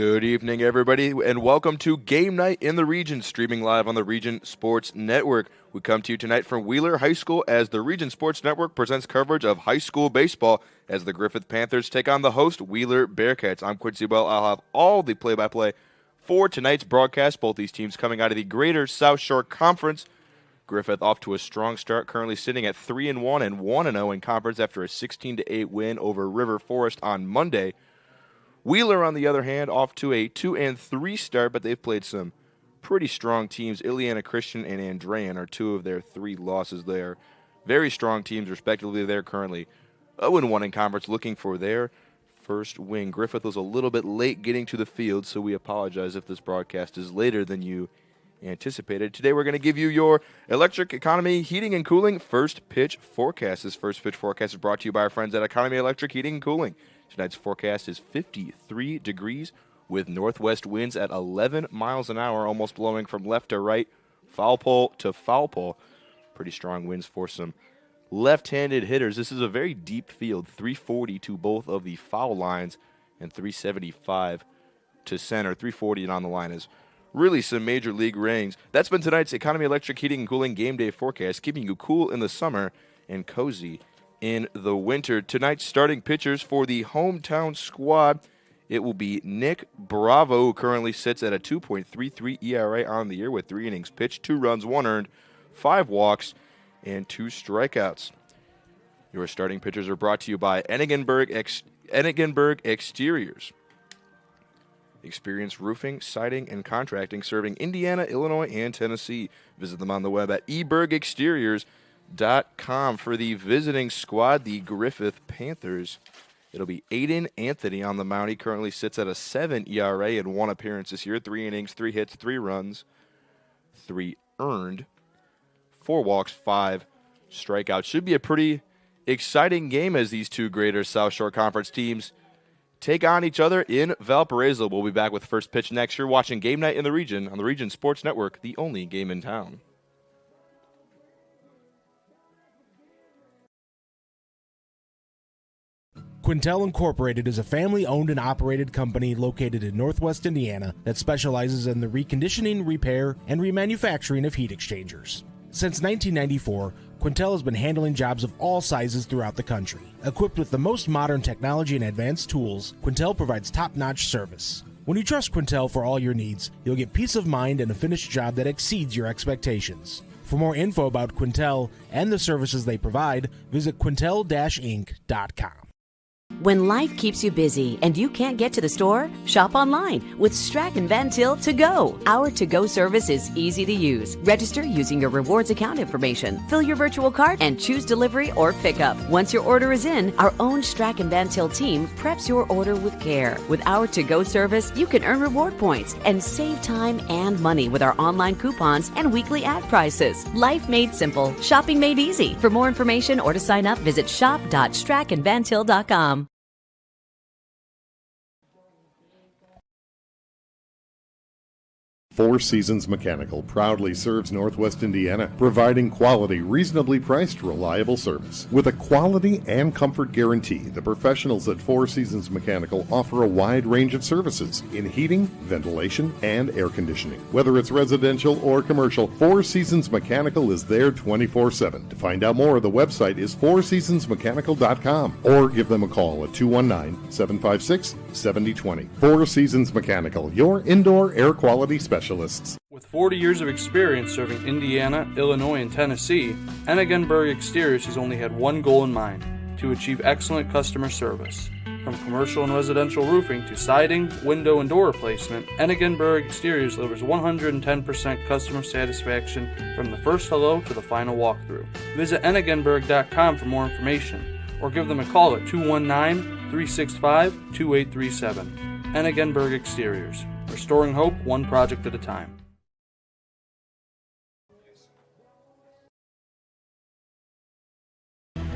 Good evening, everybody, and welcome to Game Night in the Region, streaming live on the Region Sports Network. We come to you tonight from Wheeler High School as the Region Sports Network presents coverage of high school baseball as the Griffith Panthers take on the host Wheeler Bearcats. I'm Quincy Bell. I'll have all the play-by-play for tonight's broadcast. Both these teams coming out of the Greater South Shore Conference. Griffith off to a strong start, currently sitting at 3-1 and 1-0 in conference after a 16-8 win over River Forest on Monday. Wheeler, on the other hand, off to a 2-3 start, but they've played some pretty strong teams. Ileana Christian and Andrean are two of their three losses there. Very strong teams, respectively. They're currently 0-1 in conference, looking for their first win. Griffith was a little bit late getting to the field, so we apologize if this broadcast is later than you anticipated. Today we're going to give you your electric economy heating and cooling first pitch forecast. This first pitch forecast is brought to you by our friends at Economy Electric Heating and Cooling. Tonight's forecast is 53 degrees with northwest winds at 11 miles an hour, almost blowing from left to right, foul pole to foul pole. Pretty strong winds for some left-handed hitters. This is a very deep field, 340 to both of the foul lines and 375 to center. 340 and on the line is really some major league ratings. That's been tonight's Economy Electric Heating and Cooling game day forecast, keeping you cool in the summer and cozy in the winter. Tonight's starting pitchers for the hometown squad, it will be Nick Bravo, who currently sits at a 2.33 ERA on the year with 3 innings pitched, 2 runs, 1 earned, 5 walks, and 2 strikeouts. Your starting pitchers are brought to you by Enigenberg Exteriors. Experienced roofing, siding, and contracting serving Indiana, Illinois, and Tennessee. Visit them on the web at ebergexteriors.com. For the visiting squad, the Griffith Panthers, it'll be Aiden Anthony on the mound. He currently sits at a 7 ERA in 1 appearance this year, 3 innings, 3 hits, 3 runs, 3 earned, 4 walks, 5 strikeouts. Should be a pretty exciting game as these two Greater South Shore Conference teams take on each other in Valparaiso. We'll be back with first pitch next. You're watching Game Night in the Region on the Region Sports Network, the only game in town. Quintel Incorporated is a family-owned and operated company located in Northwest Indiana that specializes in the reconditioning, repair, and remanufacturing of heat exchangers. Since 1994, Quintel has been handling jobs of all sizes throughout the country. Equipped with the most modern technology and advanced tools, Quintel provides top-notch service. When you trust Quintel for all your needs, you'll get peace of mind and a finished job that exceeds your expectations. For more info about Quintel and the services they provide, visit quintel-inc.com. When life keeps you busy and you can't get to the store, shop online with Strachan Van Til To Go. Our to-go service is easy to use. Register using your rewards account information, fill your virtual cart, and choose delivery or pickup. Once your order is in, our own Strachan Van Til team preps your order with care. With our to-go service, you can earn reward points and save time and money with our online coupons and weekly ad prices. Life made simple, shopping made easy. For more information or to sign up, visit shop.strachanvantil.com. Four Seasons Mechanical proudly serves Northwest Indiana, providing quality, reasonably priced, reliable service. With a quality and comfort guarantee, the professionals at Four Seasons Mechanical offer a wide range of services in heating, ventilation, and air conditioning. Whether it's residential or commercial, Four Seasons Mechanical is there 24/7. To find out more, the website is fourseasonsmechanical.com or give them a call at 219-756-7020. Four Seasons Mechanical, your indoor air quality specialist. With 40 years of experience serving Indiana, Illinois, and Tennessee, Enigenberg Exteriors has only had one goal in mind: to achieve excellent customer service. From commercial and residential roofing to siding, window, and door replacement, Enigenberg Exteriors delivers 110% customer satisfaction from the first hello to the final walkthrough. Visit enigenberg.com for more information or give them a call at 219-365-2837. Enigenberg Exteriors. Restoring hope, one project at a time.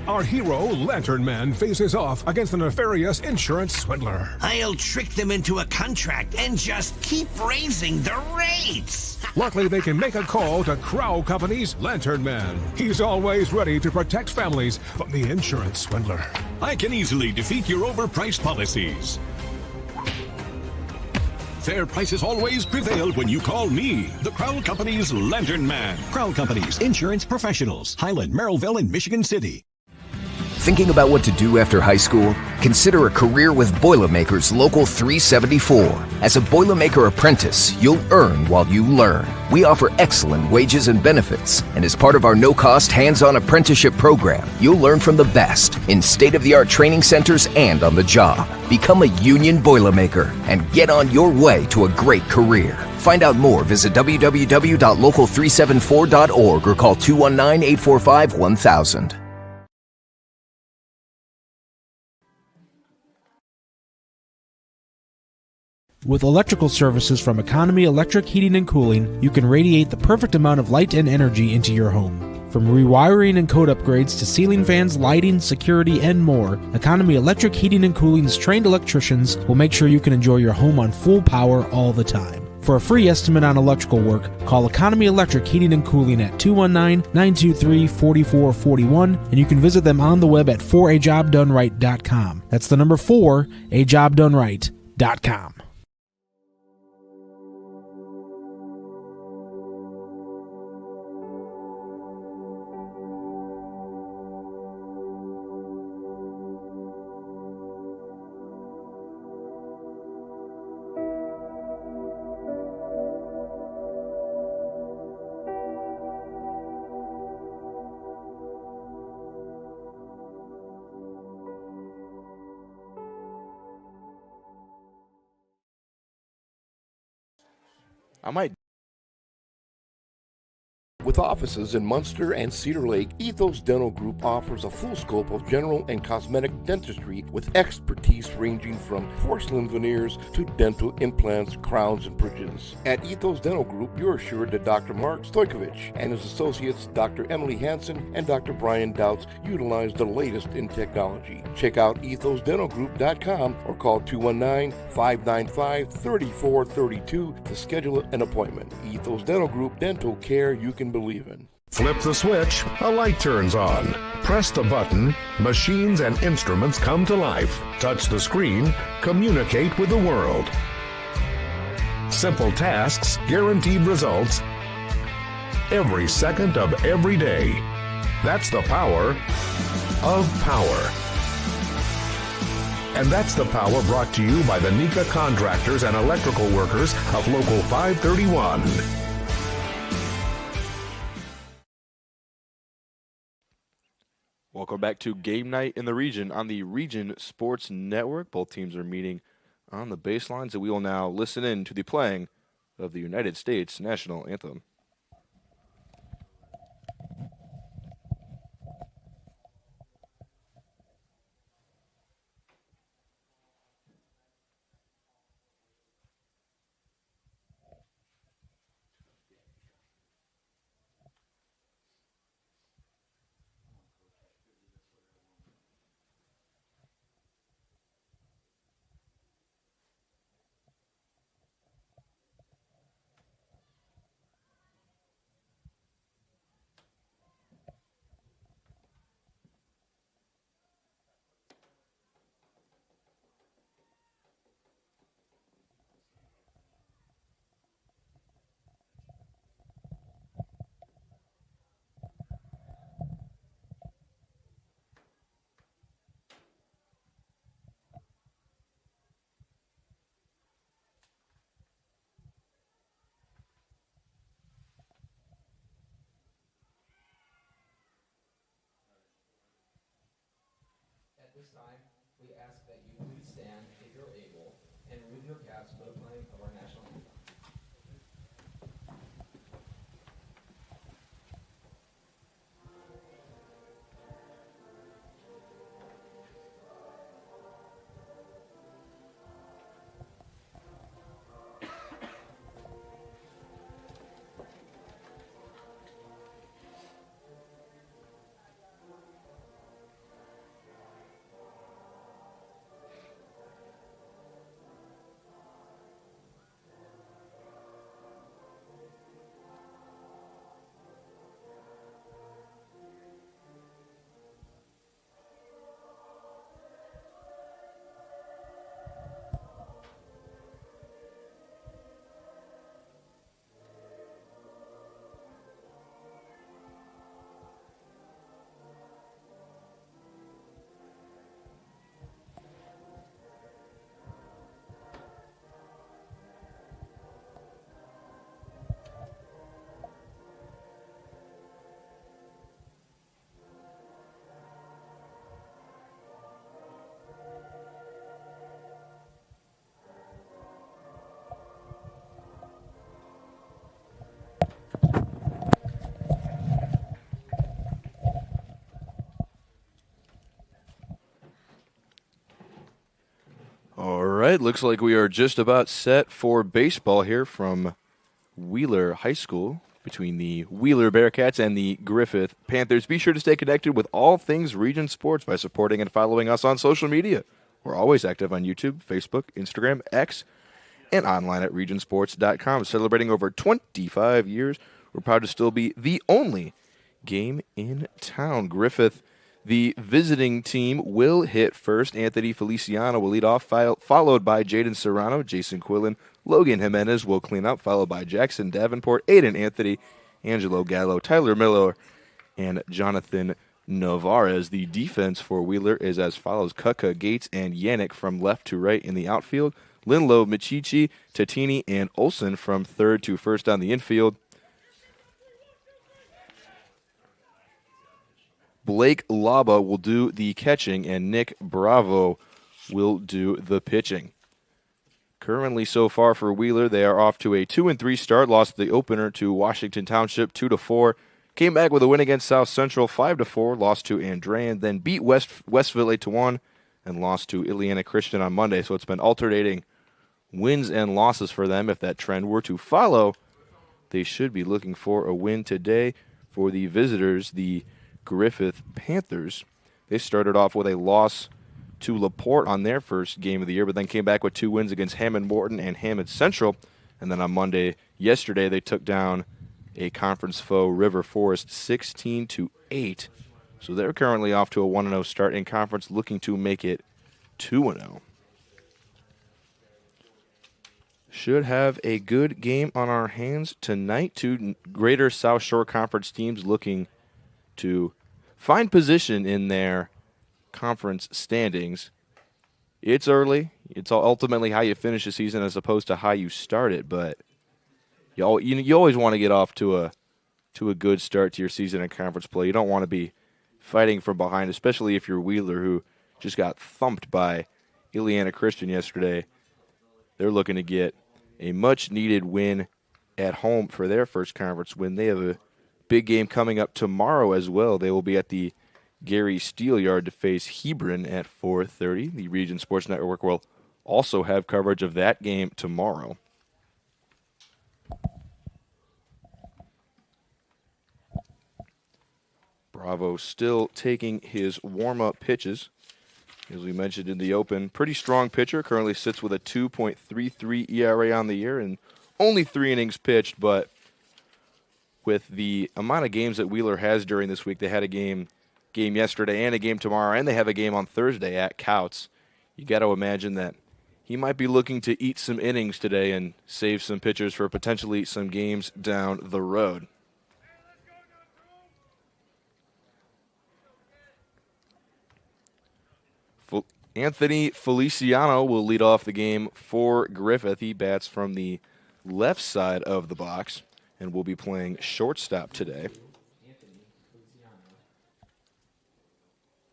Our hero, Lantern Man, faces off against a nefarious insurance swindler. I'll trick them into a contract and just keep raising the rates. Luckily, they can make a call to Crow Company's Lantern Man. He's always ready to protect families from the insurance swindler. I can easily defeat your overpriced policies. Fair prices always prevail when you call me, the Crowell Company's Lantern Man. Crowell Companies, insurance professionals. Highland, Merrillville, and Michigan City. Thinking about what to do after high school? Consider a career with Boilermakers Local 374. As a Boilermaker apprentice, you'll earn while you learn. We offer excellent wages and benefits, and as part of our no-cost hands-on apprenticeship program, you'll learn from the best in state-of-the-art training centers and on the job. Become a union Boilermaker and get on your way to a great career. Find out more, visit www.local374.org or call 219-845-1000. With electrical services from Economy Electric Heating and Cooling, you can radiate the perfect amount of light and energy into your home. From rewiring and code upgrades to ceiling fans, lighting, security, and more, Economy Electric Heating and Cooling's trained electricians will make sure you can enjoy your home on full power all the time. For a free estimate on electrical work, call Economy Electric Heating and Cooling at 219-923-4441, and you can visit them on the web at 4ajobdoneright.com. That's the number 4ajobdoneright.com. I might. With offices in Munster and Cedar Lake, Ethos Dental Group offers a full scope of general and cosmetic dentistry with expertise ranging from porcelain veneers to dental implants, crowns, and bridges. At Ethos Dental Group, you're assured that Dr. Mark Stojkovic and his associates, Dr. Emily Hansen and Dr. Brian Douts, utilize the latest in technology. Check out ethosdentalgroup.com or call 219-595-3432 to schedule an appointment. Ethos Dental Group, dental care you can believe in. Flip the switch, a light turns on. Press the button, machines and instruments come to life. Touch the screen, communicate with the world. Simple tasks, guaranteed results, every second of every day. That's the power of power. And that's the power brought to you by the Nika contractors and electrical workers of Local 531. Welcome back to Game Night in the Region on the Region Sports Network. Both teams are meeting on the baselines, and we will now listen in to the playing of the United States National Anthem. At this time, we ask that you please stand if you're able and remove your caps for the playing of our national anthem. right, looks like we are just about set for baseball here from Wheeler High School between the Wheeler Bearcats and the Griffith Panthers. Be sure to stay connected with all things Region Sports by supporting and following us on social media. We're always active on YouTube, Facebook, Instagram, X, and online at regionsports.com. Celebrating over 25 years, we're proud to still be the only game in town. Griffith, the visiting team, will hit first. Anthony Feliciano will lead off, followed by Jaden Serrano, Jason Quillen, Logan Jimenez will clean up, followed by Jackson Davenport, Aiden Anthony, Angelo Gallo, Tyler Miller, and Jonathan Navarez. The defense for Wheeler is as follows: Kuka, Gates, and Yannick from left to right in the outfield. Linlow, Michichi, Tatini, and Olson from third to first on the infield. Blake Laba will do the catching, and Nick Bravo will do the pitching. Currently, so far for Wheeler, they are off to a 2-3 start. Lost the opener to Washington Township 2-4. Came back with a win against South Central 5-4. Lost to Andrean, then beat Westville 8-1, and lost to Ileana Christian on Monday. So it's been alternating wins and losses for them. If that trend were to follow, they should be looking for a win today. For the visitors, the Griffith Panthers, they started off with a loss to LaPorte on their first game of the year, but then came back with 2 wins against Hammond Morton and Hammond Central. And then on yesterday, they took down a conference foe, River Forest, 16-8. So they're currently off to a 1-0 start in conference, looking to make it 2-0. Should have a good game on our hands tonight. 2 Greater South Shore Conference teams looking to find position in their conference standings. It's early. It's ultimately how you finish the season as opposed to how you start it, but you always want to get off to a good start to your season in conference play. You don't want to be fighting from behind, especially if you're Wheeler, who just got thumped by Ileana Christian yesterday. They're looking to get a much-needed win at home for their first conference win. They have a big game coming up tomorrow as well. They will be at the Gary Steelyard to face Hebron at 4:30. The Region Sports Network will also have coverage of that game tomorrow. Bravo still taking his warm-up pitches. As we mentioned in the open, pretty strong pitcher. Currently sits with a 2.33 ERA on the year and only 3 innings pitched, but with the amount of games that Wheeler has during this week, they had a game yesterday and a game tomorrow, and they have a game on Thursday at Couts. You got to imagine that he might be looking to eat some innings today and save some pitchers for potentially some games down the road. Anthony Feliciano will lead off the game for Griffith. He bats from the left side of the box and will be playing shortstop today.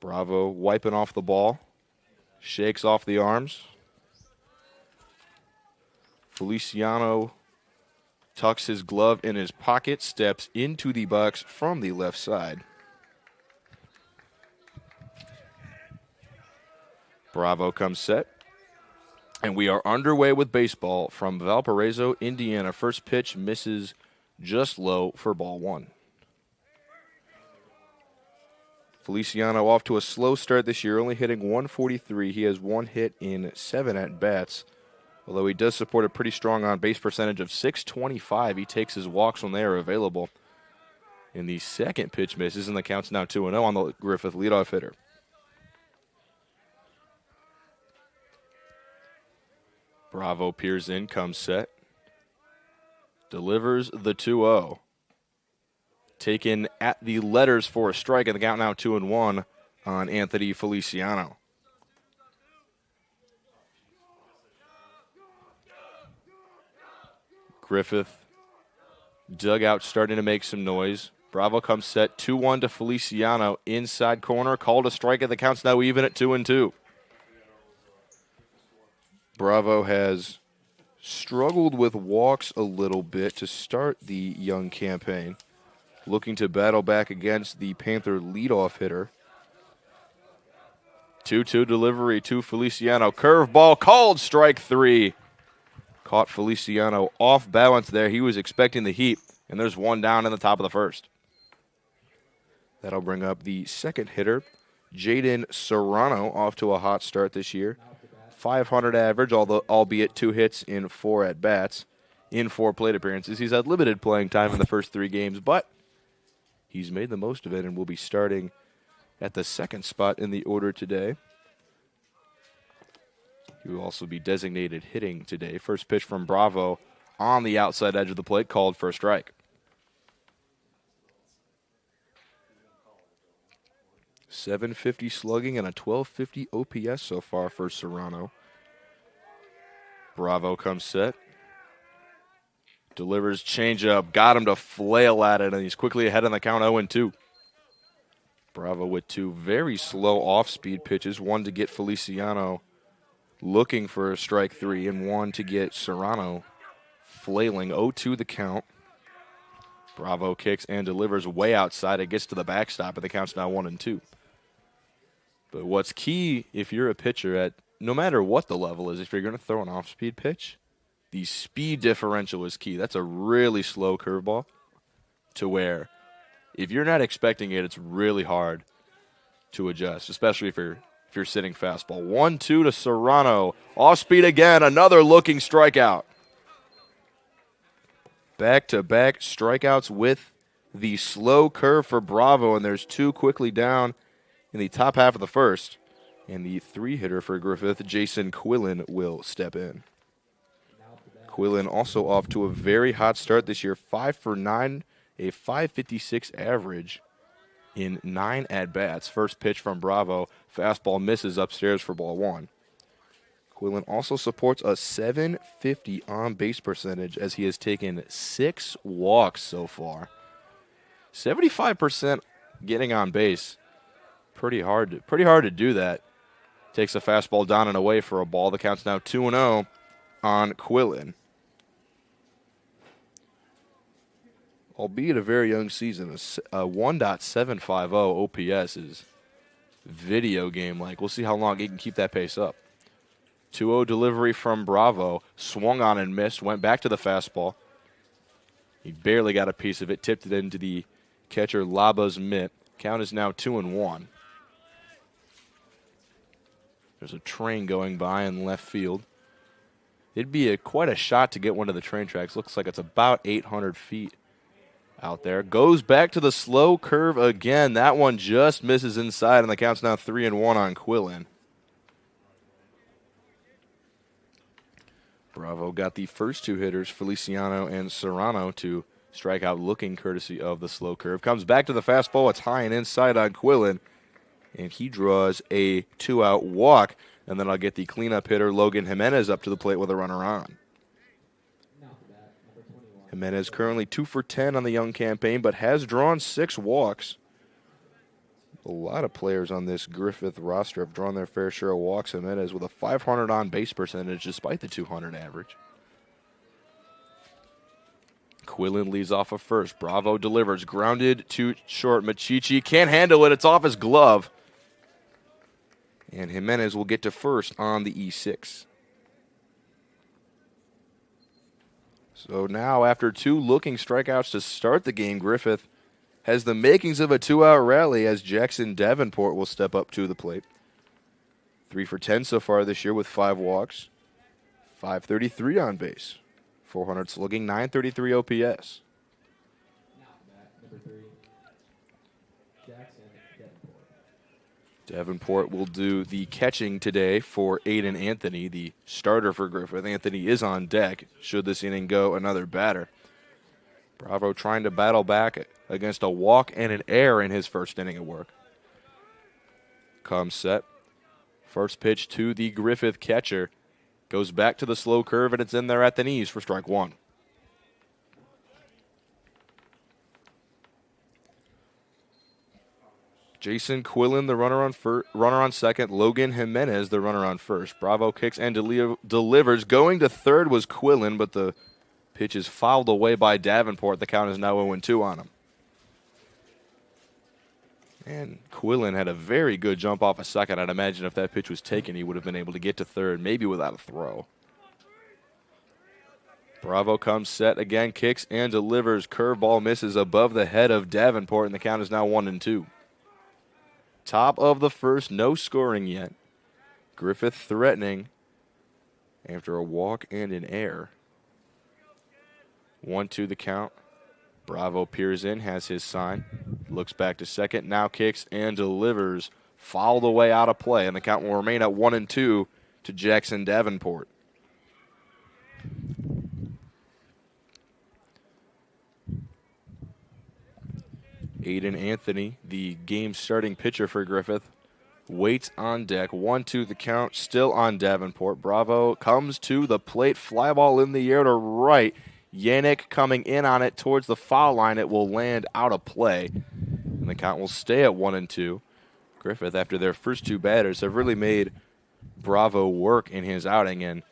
Bravo wiping off the ball, shakes off the arms. Feliciano tucks his glove in his pocket, steps into the box from the left side. Bravo comes set. And we are underway with baseball from Valparaiso, Indiana. First pitch misses just low for ball 1. Feliciano off to a slow start this year, only hitting 143. He has 1 hit in 7 at-bats. Although he does support a pretty strong on-base percentage of .625. He takes his walks when they are available. And the second pitch misses, and the count's now 2-0 on the Griffith leadoff hitter. Bravo peers in, comes set. Delivers the 2-0. Taken at the letters for a strike, and the count now 2-1 on Anthony Feliciano. Griffith dugout starting to make some noise. Bravo comes set, 2-1 to Feliciano, inside corner, called a strike, and the count's now even at 2-2. Bravo has struggled with walks a little bit to start the young campaign, looking to battle back against the Panther leadoff hitter. 2-2 delivery to Feliciano. Curveball called, strike 3. Caught Feliciano off balance there. He was expecting the heat, and there's one down in the top of the first. That'll bring up the second hitter, Jaden Serrano, off to a hot start this year. 500 average, albeit 2 hits in 4 at-bats in 4 plate appearances. He's had limited playing time in the first 3 games, but he's made the most of it and will be starting at the second spot in the order today. He will also be designated hitting today. First pitch from Bravo on the outside edge of the plate, called for a strike. .750 slugging and a .1250 OPS so far for Serrano. Bravo comes set. Delivers changeup, got him to flail at it, and he's quickly ahead on the count 0-2. Bravo with 2 very slow off-speed pitches, one to get Feliciano looking for a strike 3, and one to get Serrano flailing. 0-2 the count. Bravo kicks and delivers way outside. It gets to the backstop, and the count's now 1-2. But what's key if you're a pitcher at no matter what the level is, if you're going to throw an off-speed pitch, the speed differential is key. That's a really slow curveball to where if you're not expecting it, it's really hard to adjust, especially if you're sitting fastball. 1-2 to Serrano. Off speed again, another looking strikeout. Back-to-back strikeouts with the slow curve for Bravo, and there's 2 quickly down in the top half of the first. And the 3-hitter for Griffith, Jason Quillen, will step in. Quillen also off to a very hot start this year, 5 for 9, a .556 average in 9 at-bats. First pitch from Bravo, fastball misses upstairs for ball 1. Quillen also supports a .750 on-base percentage as he has taken 6 walks so far. 75% getting on base. Pretty hard to do that. Takes a fastball down and away for a ball. The count's now 2-0 on Quillen. Albeit a very young season, a 1.750 OPS is video game-like. We'll see how long he can keep that pace up. 2-0 delivery from Bravo. Swung on and missed. Went back to the fastball. He barely got a piece of it. Tipped it into the catcher Laba's mitt. Count is now 2-1. There's a train going by in left field. It'd be quite a shot to get one of the train tracks. Looks like it's about 800 feet out there. Goes back to the slow curve again. That one just misses inside, and the count's now 3-1 on Quillen. Bravo got the first 2 hitters, Feliciano and Serrano, to strike out looking courtesy of the slow curve. Comes back to the fastball. It's high and inside on Quillen, and he draws a 2-out walk. And then I'll get the cleanup hitter, Logan Jimenez, up to the plate with a runner on. Jimenez currently 2 for 10 on the young campaign, but has drawn 6 walks. A lot of players on this Griffith roster have drawn their fair share of walks. Jimenez with a .500 on-base percentage despite the .200 average. Quillen leads off of first. Bravo delivers. Grounded to short. Machichi can't handle it. It's off his glove. And Jimenez will get to first on the E6. So now, after 2 looking strikeouts to start the game, Griffith has the makings of a 2-out rally as Jackson Davenport will step up to the plate. 3 for 10 so far this year with 5 walks. .533 on base. .400 slugging, .933 OPS. Davenport will do the catching today for Aiden Anthony, the starter for Griffith. Anthony is on deck should this inning go another batter. Bravo trying to battle back against a walk and an error in his first inning of work. Comes set. First pitch to the Griffith catcher. Goes back to the slow curve, and it's in there at the knees for strike 1. Jason Quillen, the runner on second. Logan Jimenez, the runner on first. Bravo kicks and delivers. Going to third was Quillen, but the pitch is fouled away by Davenport. The count is now 0-2 on him. And Quillen had a very good jump off a second. I'd imagine if that pitch was taken, he would have been able to get to third, maybe without a throw. Bravo comes set again, kicks and delivers. Curveball misses above the head of Davenport, and the count is now 1-2. Top of the first, no scoring yet. Griffith threatening after a walk and an error. 1-2 the count. Bravo peers in, has his sign, looks back to second, now kicks and delivers. Fouled away out of play, and the count will remain at 1-2 to Jackson Davenport. Aiden Anthony, the game starting pitcher for Griffith, waits on deck. 1-2 the count, still on Davenport. Bravo comes to the plate, fly ball in the air to right. Yannick coming in on it towards the foul line. It will land out of play, and the count will stay at 1-2. Griffith, after their first two batters, have really made Bravo work in his outing, and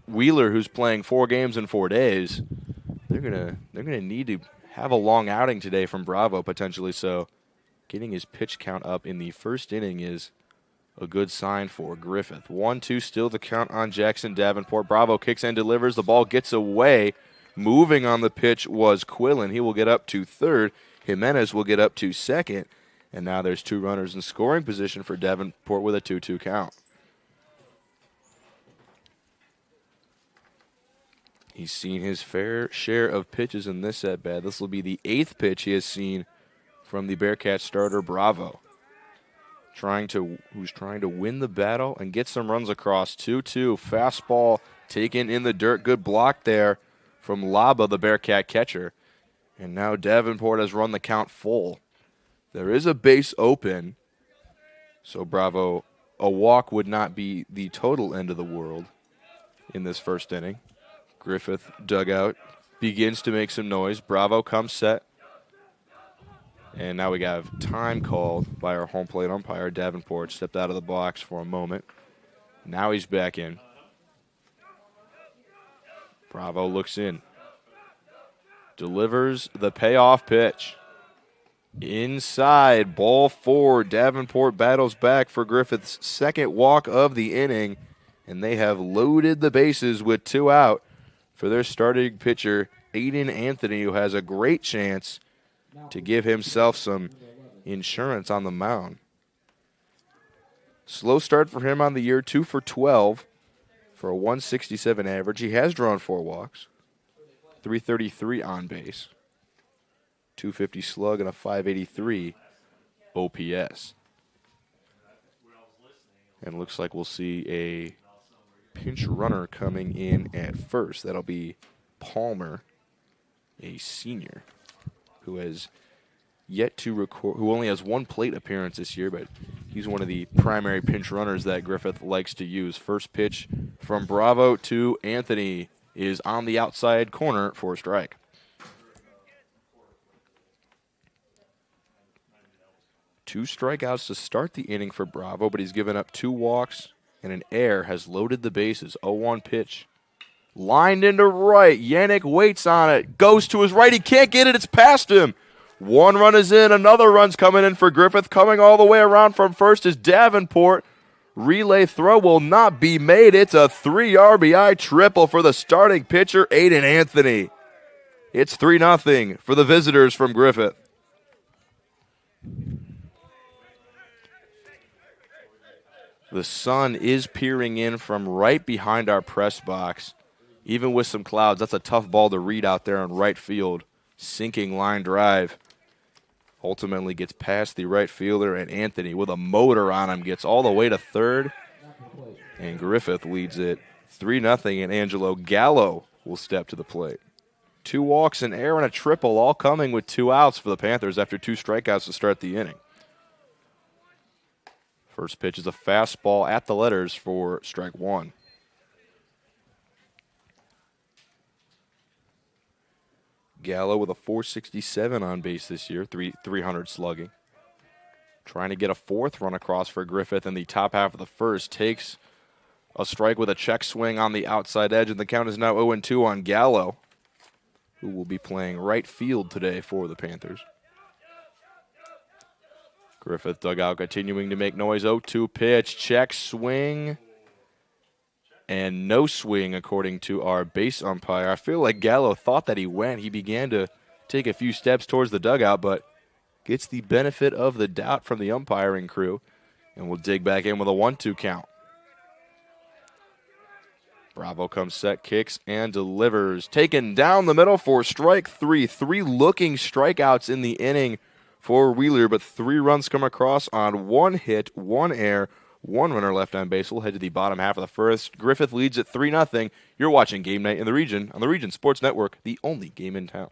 Wheeler, who's playing 4 games in 4 days, they're gonna need to have a long outing today from Bravo potentially. So, getting his pitch count up in the first inning is a good sign for Griffith. 1-2 still the count on Jackson Davenport. Bravo kicks and delivers. The ball gets away. Moving on the pitch was Quillen. He will get up to third. Jimenez will get up to second. And now there's 2 runners in scoring position for Davenport with a 2-2 count. He's seen his fair share of pitches in this at-bat. This will be the 8th pitch he has seen from the Bearcat starter, Bravo. Who's trying to win the battle and get some runs across. 2-2, fastball taken in the dirt. Good block there from Laba, the Bearcat catcher. And now Davenport has run the count full. There is a base open, so Bravo, a walk would not be the total end of the world in this first inning. Griffith dugout begins to make some noise. Bravo comes set. And now we have time called by our home plate umpire. Davenport stepped out of the box for a moment. Now he's back in. Bravo looks in. Delivers the payoff pitch. Inside, ball 4. Davenport battles back for Griffith's second walk of the inning. And they have loaded the bases with 2 out for their starting pitcher, Aiden Anthony, who has a great chance to give himself some insurance on the mound. Slow start for him on the year, 2 for 12 for a 167 average. He has drawn 4 walks, 333 on base, 250 slug, and a 583 OPS. And it looks like we'll see a pinch runner coming in at first. That'll be Palmer, a senior, who has yet to record, who only has 1 plate appearance this year, but he's one of the primary pinch runners that Griffith likes to use. First pitch from Bravo to Anthony is on the outside corner for a strike. Two strikeouts to start the inning for Bravo, but he's given up 2 walks and an error, has loaded the bases. 0-1 pitch. Lined into right. Yannick waits on it. Goes to his right. He can't get it. It's past him. 1 run is in. Another run's coming in for Griffith. Coming all the way around from first is Davenport. Relay throw will not be made. It's a 3 RBI triple for the starting pitcher, Aiden Anthony. It's 3-0 for the visitors from Griffith. The sun is peering in from right behind our press box. Even with some clouds, that's a tough ball to read out there in right field. Sinking line drive. Ultimately gets past the right fielder, and Anthony with a motor on him gets all the way to third. And Griffith leads it 3-0, and Angelo Gallo will step to the plate. 2 walks, an error, and a triple, all coming with 2 outs for the Panthers after 2 strikeouts to start the inning. First pitch is a fastball at the letters for strike 1. Gallo with a 467 on base this year, 300 slugging. Trying to get a 4th run across for Griffith in the top half of the first. Takes a strike with a check swing on the outside edge, and the count is now 0-2 on Gallo, who will be playing right field today for the Panthers. Griffith dugout continuing to make noise. 0-2 pitch, check, swing, and no swing according to our base umpire. I feel like Gallo thought that he went. He began to take a few steps towards the dugout, but gets the benefit of the doubt from the umpiring crew, and will dig back in with a 1-2 count. Bravo comes set, kicks, and delivers. Taken down the middle for strike three. 3 looking strikeouts in the inning for Wheeler, but 3 runs come across on 1 hit, 1 error, 1 runner left on base. We'll head to the bottom half of the first. Griffith leads at 3-0. You're watching Game Night in the Region on the Region Sports Network, the only game in town.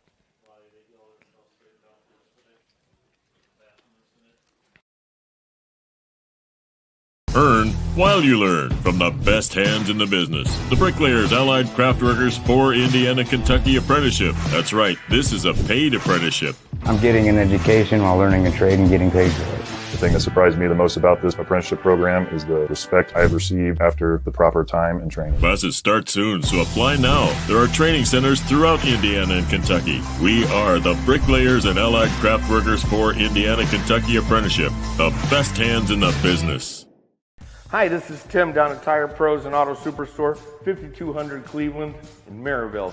Earn while you learn from the best hands in the business. The Bricklayers Allied Craft Workers for Indiana, Kentucky Apprenticeship. That's right, this is a paid apprenticeship. I'm getting an education while learning a trade and getting paid for it. The thing that surprised me the most about this apprenticeship program is the respect I have received after the proper time and training. Classes start soon, so apply now. There are training centers throughout Indiana and Kentucky. We are the Bricklayers and Allied Craft Workers for Indiana, Kentucky Apprenticeship. The best hands in the business. Hi, this is Tim down at Tire Pros and Auto Superstore, 5200 Cleveland in Maryville.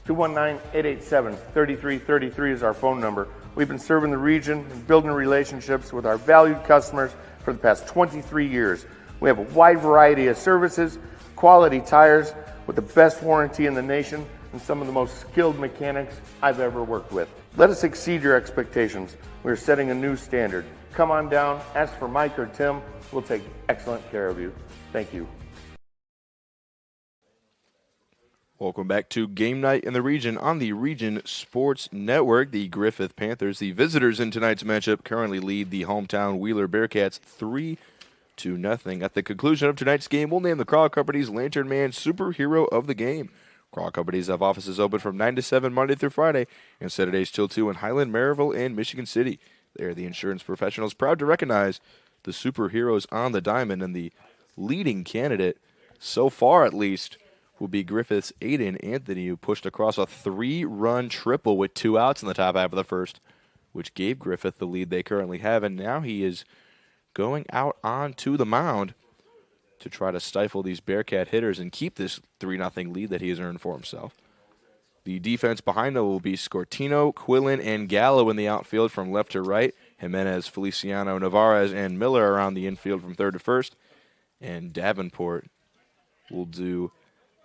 219-887-3333 is our phone number. We've been serving the region and building relationships with our valued customers for the past 23 years. We have a wide variety of services, quality tires with the best warranty in the nation, and some of the most skilled mechanics I've ever worked with. Let us exceed your expectations. We're setting a new standard. Come on down, ask for Mike or Tim. We'll take excellent care of you. Thank you. Welcome back to Game Night in the Region on the Region Sports Network. The Griffith Panthers, the visitors in tonight's matchup, currently lead the hometown Wheeler Bearcats 3-0. At the conclusion of tonight's game, we'll name the Craw Company's Lantern Man Superhero of the Game. Craw Companies have offices open from 9 to 7 Monday through Friday, and Saturdays till 2 in Highland, Maryville, and Michigan City. They are the insurance professionals proud to recognize the superheroes on the diamond, and the leading candidate, so far at least, will be Griffith's Aiden Anthony, who pushed across a 3-run triple with 2 outs in the top half of the first, which gave Griffith the lead they currently have, and now he is going out onto the mound to try to stifle these Bearcat hitters and keep this 3-0 lead that he has earned for himself. The defense behind him will be Scortino, Quillen, and Gallo in the outfield from left to right. Jimenez, Feliciano, Navarez, and Miller around the infield from third to first. And Davenport will do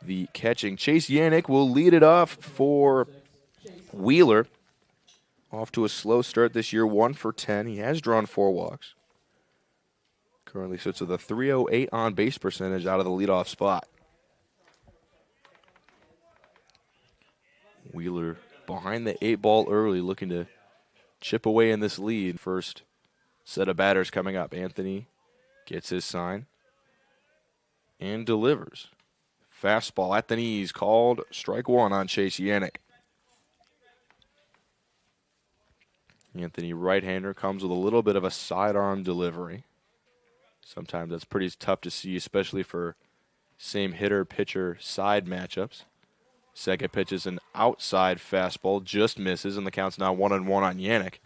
the catching. Chase Yannick will lead it off for Wheeler. Off to a slow start this year, 1 for 10. He has drawn 4 walks. Currently sits with a .308 on-base percentage out of the leadoff spot. Wheeler behind the 8 ball early, looking to chip away in this lead. First set of batters coming up. Anthony gets his sign and delivers. Fastball at the knees, called strike 1 on Chase Yannick. Anthony, right-hander, comes with a little bit of a sidearm delivery. Sometimes that's pretty tough to see, especially for same hitter-pitcher side matchups. Second pitch is an outside fastball, just misses, and the count's now 1-1 on Yannick.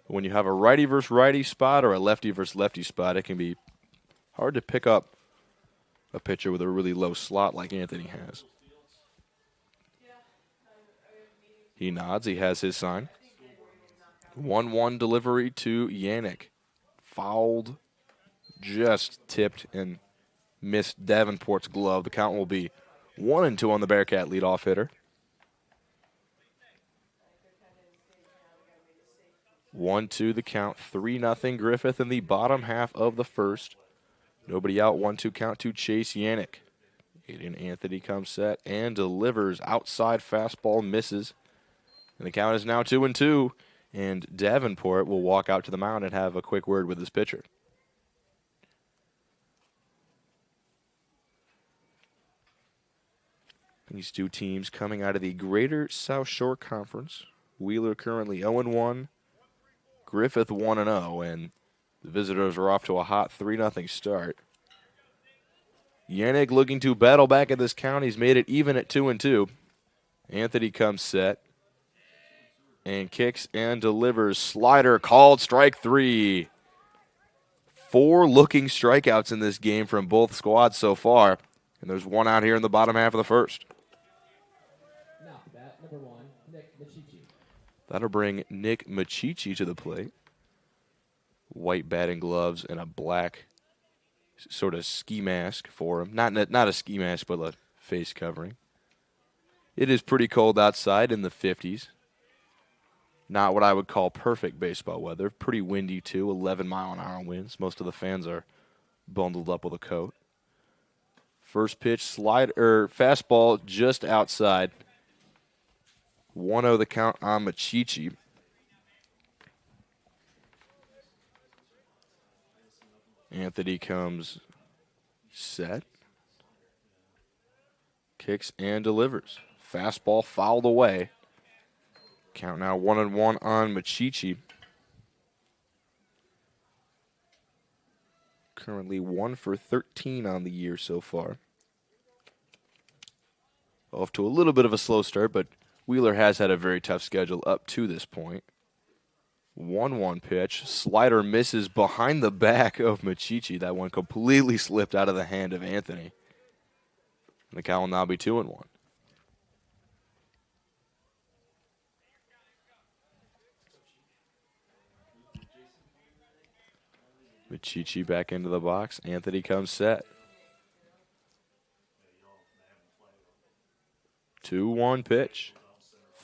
When you have a righty versus righty spot or a lefty versus lefty spot, it can be hard to pick up a pitcher with a really low slot like Anthony has. He nods. He has his sign. 1-1 delivery to Yannick. Fouled, just tipped, and missed Davenport's glove. The count will be 1-2 on the Bearcat leadoff hitter. 1-2 the count. 3-0 Griffith in the bottom half of the first. Nobody out. 1-2 count to Chase Yannick. Aiden Anthony comes set and delivers. Outside fastball misses. And the count is now 2-2. And Davenport will walk out to the mound and have a quick word with his pitcher. These two teams coming out of the Greater South Shore Conference. Wheeler currently 0-1. Griffith 1-0. And the visitors are off to a hot 3-0 start. Yannick looking to battle back at this count. He's made it even at 2-2. Anthony comes set and kicks and delivers. Slider called strike 3. 4 looking strikeouts in this game from both squads so far. And there's one out here in the bottom half of the first. Now, bat number 1, Nick Machichi. That'll bring Nick Machichi to the plate. White batting gloves and a black sort of ski mask for him. Not a ski mask, but a face covering. It is pretty cold outside in the 50s. Not what I would call perfect baseball weather. Pretty windy, too. 11-mile-an-hour winds. Most of the fans are bundled up with a coat. First pitch, fastball just outside. 1-0 the count on Machichi. Anthony comes set. Kicks and delivers. Fastball fouled away. Count now 1-1 on Machichi. Currently 1 for 13 on the year so far. Off to a little bit of a slow start, but Wheeler has had a very tough schedule up to this point. 1-1 pitch. Slider misses behind the back of Machichi. That one completely slipped out of the hand of Anthony. And the count will now be 2-1. Machichi back into the box. Anthony comes set. 2-1 pitch.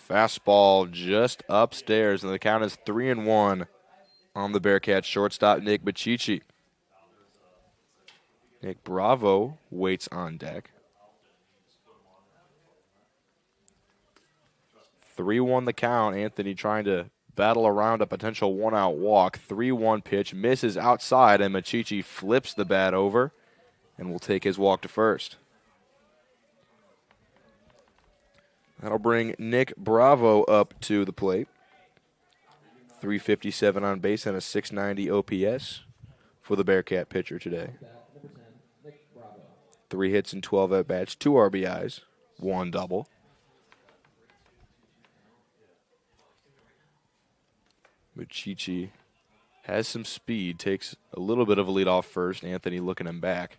Fastball just upstairs, and the count is 3-1 on the Bearcats shortstop, Nick Machichi. Nick Bravo waits on deck. 3-1 the count. Anthony trying to battle around a potential one-out walk. 3-1 pitch, misses outside, and Machichi flips the bat over and will take his walk to first. That'll bring Nick Bravo up to the plate. 357 on base and a 690 OPS for the Bearcat pitcher today. 3 hits and 12 at-bats, 2 RBIs, 1 double. Machichi has some speed, takes a little bit of a lead off first. Anthony looking him back.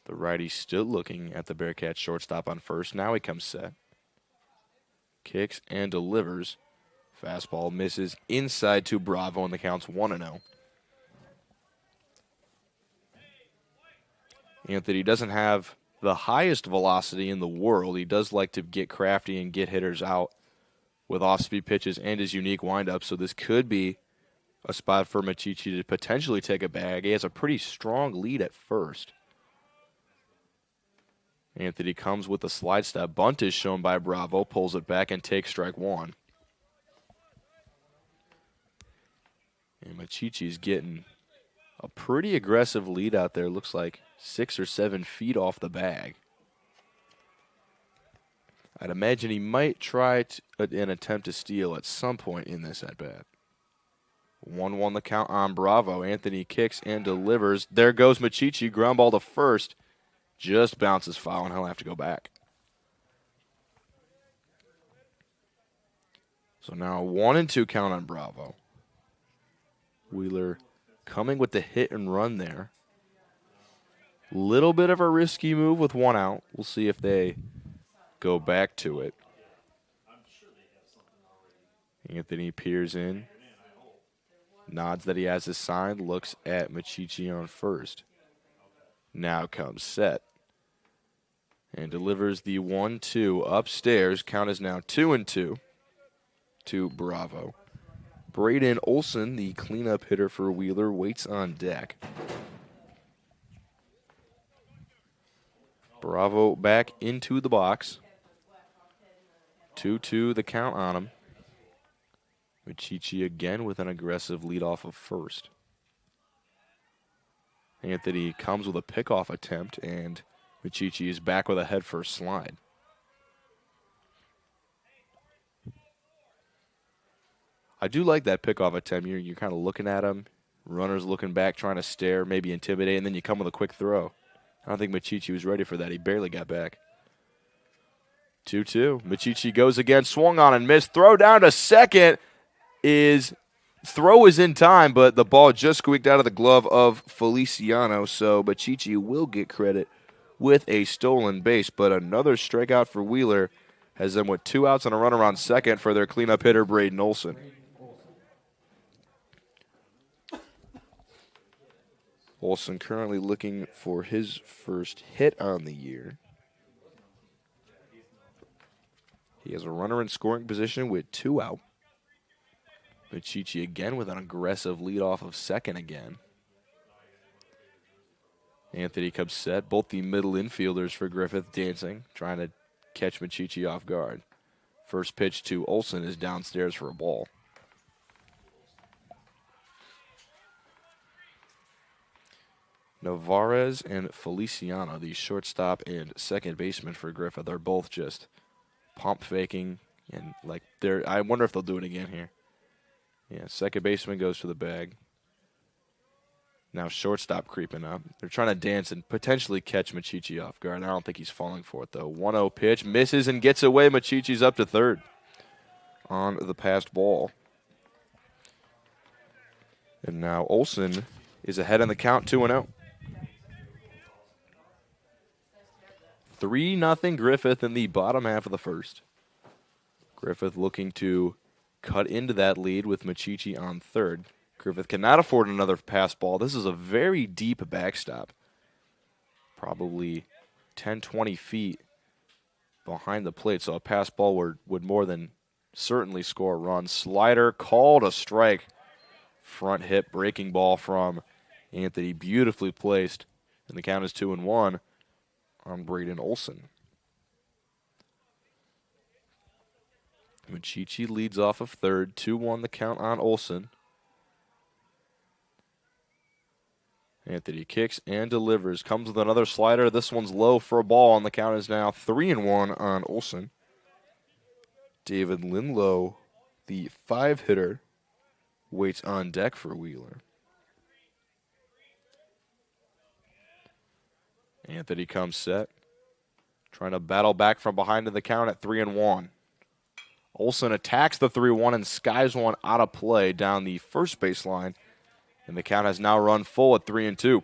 The righty still looking at the Bearcats shortstop on first. Now he comes set. Kicks and delivers. Fastball misses inside to Bravo, and the count's 1-0. Anthony doesn't have the highest velocity in the world. He does like to get crafty and get hitters out with off-speed pitches and his unique windup, so this could be a spot for Machichi to potentially take a bag. He has a pretty strong lead at first. Anthony comes with a slide step. Bunt is shown by Bravo, pulls it back and takes strike 1. And Machichi's getting a pretty aggressive lead out there. Looks like 6 or 7 feet off the bag. I'd imagine he might try an attempt to steal at some point in this at-bat. 1-1 the count on Bravo. Anthony kicks and delivers. There goes Machichi. Ground ball to first. Just bounces foul, and he'll have to go back. So now 1-2 count on Bravo. Wheeler coming with the hit and run there. Little bit of a risky move with 1 out. We'll see if they go back to it. Anthony peers in. Nods that he has his sign. Looks at Machichi on first. Now comes set. And delivers the 1-2 upstairs. Count is now 2-2 to Bravo. Braden Olson, the cleanup hitter for Wheeler, waits on deck. Bravo back into the box. 2-2 the count on him. Machichi again with an aggressive leadoff of first. Anthony comes with a pickoff attempt, and Machichi is back with a head-first slide. I do like that pickoff attempt. You're kind of looking at him, runner's looking back, trying to stare, maybe intimidate, and then you come with a quick throw. I don't think Machichi was ready for that. He barely got back. 2-2. Machichi goes again, swung on and missed. Throw down to second, throw is in time, but the ball just squeaked out of the glove of Feliciano, so Machichi will get credit with a stolen base, but another strikeout for Wheeler has them with 2 outs and a runner on second for their cleanup hitter, Braden Olson. Olson currently looking for his first hit on the year. He has a runner in scoring position with 2 out. Machichi again with an aggressive leadoff of second again. Anthony comes set. Both the middle infielders for Griffith dancing, trying to catch Machichi off guard. First pitch to Olson is downstairs for a ball. Navarez and Feliciano, the shortstop and second baseman for Griffith, are both just pump faking, and like I wonder if they'll do it again here. Yeah, second baseman goes to the bag. Now shortstop creeping up. They're trying to dance and potentially catch Machichi off guard. I don't think he's falling for it, though. 1-0 pitch, misses and gets away. Machichi's up to third on the passed ball. And now Olson is ahead on the count, 2-0. 3-0 Griffith in the bottom half of the first. Griffith looking to cut into that lead with Machichi on third. Griffith cannot afford another pass ball. This is a very deep backstop. Probably 10, 20 feet behind the plate, so a pass ball would more than certainly score a run. Slider called a strike. Front hip breaking ball from Anthony, beautifully placed. And the count is 2-1 on Braden Olson. Machichi leads off of third, 2-1 the count on Olson. Anthony kicks and delivers. Comes with another slider. This one's low for a ball, and the count is now 3-1 on Olson. David Linlow, the 5-hitter, waits on deck for Wheeler. Anthony comes set. Trying to battle back from behind to the count at 3-1. Olson attacks the 3-1 and skies one out of play down the first baseline. And the count has now run full at 3-2.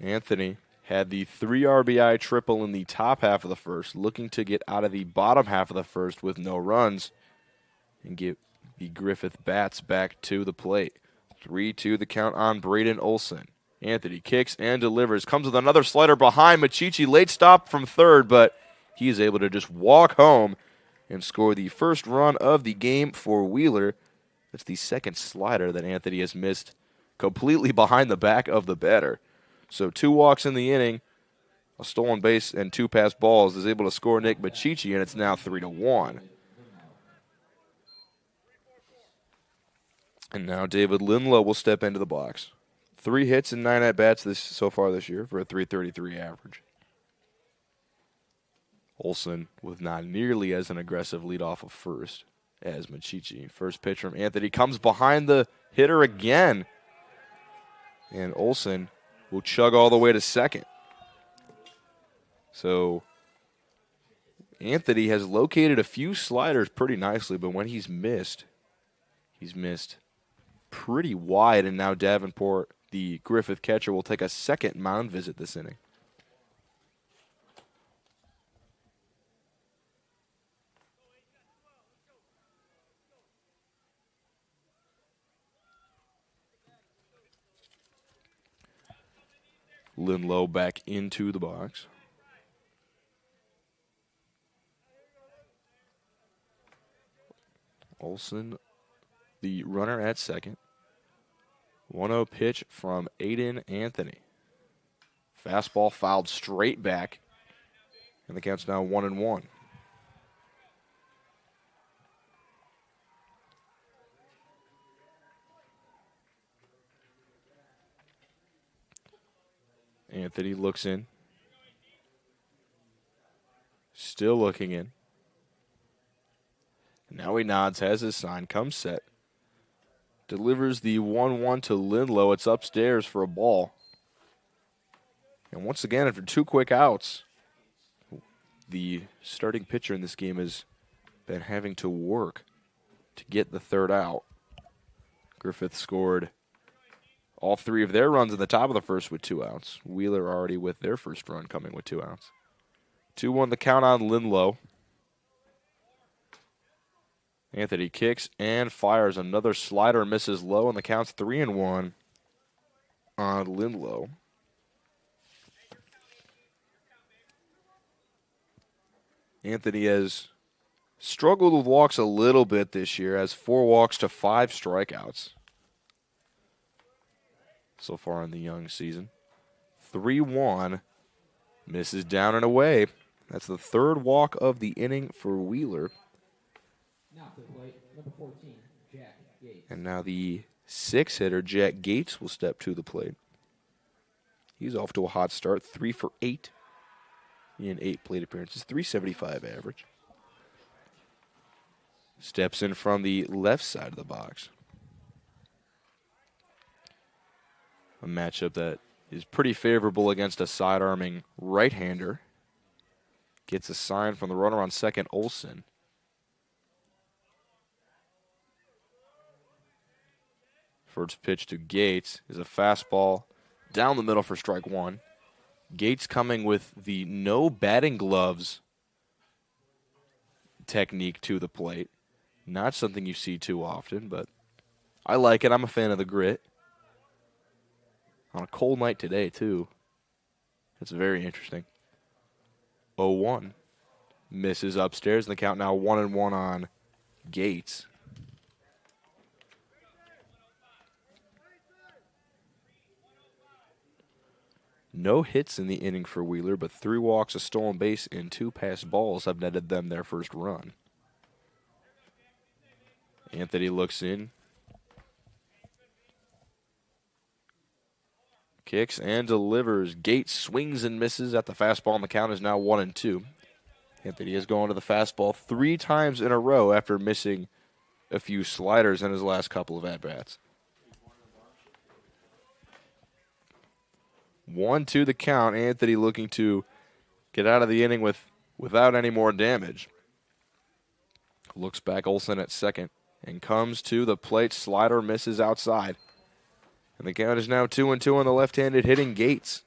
Anthony had the 3 RBI triple in the top half of the first, looking to get out of the bottom half of the first with no runs and get the Griffith bats back to the plate. 3-2 the count on Braden Olson. Anthony kicks and delivers. Comes with another slider behind Machichi. Late stop from third, but he is able to just walk home and score the first run of the game for Wheeler. That's the second slider that Anthony has missed completely behind the back of the batter. So 2 walks in the inning, a stolen base, and 2 passed balls is able to score Nick Machichi, and it's now 3-1. And now David Linlow will step into the box. 3 hits and 9 at-bats so far this year for a .333 average. Olson with not nearly as an aggressive leadoff of first as Machichi. First pitch from Anthony comes behind the hitter again. And Olson will chug all the way to second. So Anthony has located a few sliders pretty nicely, but when he's missed pretty wide. And now Davenport, the Griffith catcher, will take a second mound visit this inning. Linlow back into the box. Olson, the runner at second. 1-0 pitch from Aiden Anthony. Fastball fouled straight back. And the count's now 1-1. Anthony looks in. Still looking in. Now he nods, has his sign, comes set. Delivers the 1-1 to Linlow. It's upstairs for a ball. And once again, after 2 quick outs, the starting pitcher in this game has been having to work to get the third out. Griffith scored all 3 of their runs in the top of the first with 2 outs. Wheeler already with their first run coming with 2 outs. 2-1 the count on Linlow. Anthony kicks and fires another slider, misses low, and the count's 3-1 on Linlow. Anthony has struggled with walks a little bit this year, has 4 walks to 5 strikeouts so far in the young season. 3-1, misses down and away. That's the 3rd walk of the inning for Wheeler. Now to the plate, number 14, Jack Gates. And now the 6th hitter, Jack Gates, will step to the plate. He's off to a hot start, 3 for 8 in 8 plate appearances, .375 average. Steps in from the left side of the box. A matchup that is pretty favorable against a side-arming right-hander. Gets a sign from the runner on second, Olson. First pitch to Gates is a fastball down the middle for strike 1. Gates coming with the no batting gloves technique to the plate. Not something you see too often, but I like it. I'm a fan of the grit. On a cold night today, too. That's very interesting. 0-1. Misses upstairs, and the count now 1-1 on Gates. No hits in the inning for Wheeler, but 3 walks, a stolen base, and 2 passed balls have netted them their first run. Anthony looks in. Kicks and delivers. Gates swings and misses at the fastball, and the count is now 1-2. Anthony has gone to the fastball 3 times in a row after missing a few sliders in his last couple of at-bats. 1-2 the count. Anthony looking to get out of the inning without any more damage. Looks back, Olson at second, and comes to the plate. Slider misses outside. And the count is now 2-2 on the left-handed hitting Gates.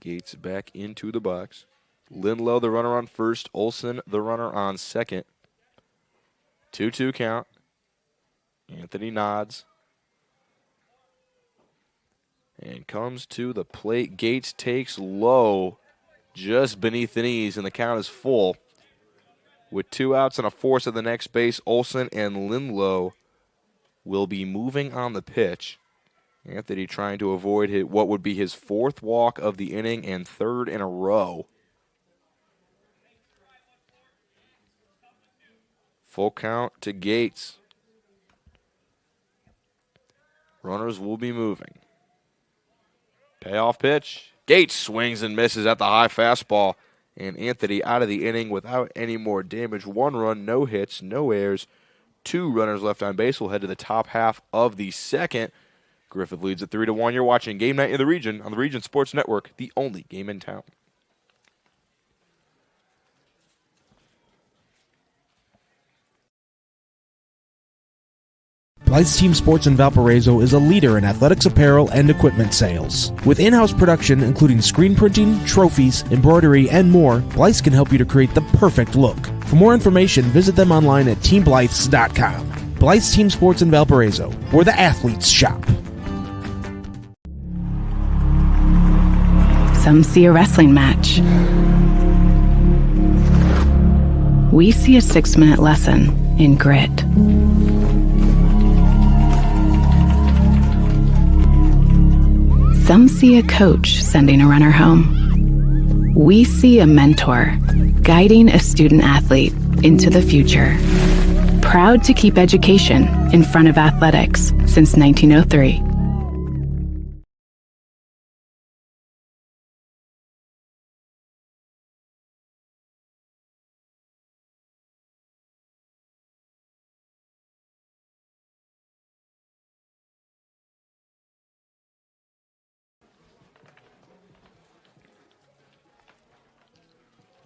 Gates back into the box. Linlow, the runner on first. Olson, the runner on second. 2-2 count. Anthony nods. And comes to the plate. Gates takes low, just beneath the knees, and the count is full. With 2 outs and a force at the next base, Olson and Linlow will be moving on the pitch. Anthony trying to avoid what would be his 4th walk of the inning and 3rd in a row. Full count to Gates. Runners will be moving. Payoff pitch. Gates swings and misses at the high fastball. And Anthony out of the inning without any more damage. 1 run, no hits, no errors. 2 runners left on base. We'll head to the top half of the second. Griffith leads at 3-1. You're watching Game Night in the Region on the Region Sports Network, the only game in town. Blythe's Team Sports in Valparaiso is a leader in athletics apparel and equipment sales. With in-house production including screen printing, trophies, embroidery, and more, Blythe's can help you to create the perfect look. For more information, visit them online at teamblythes.com. Blythe's Team Sports in Valparaiso, where the athletes shop. Some see a wrestling match. We see a 6-minute lesson in grit. Some see a coach sending a runner home. We see a mentor guiding a student athlete into the future. Proud to keep education in front of athletics since 1903.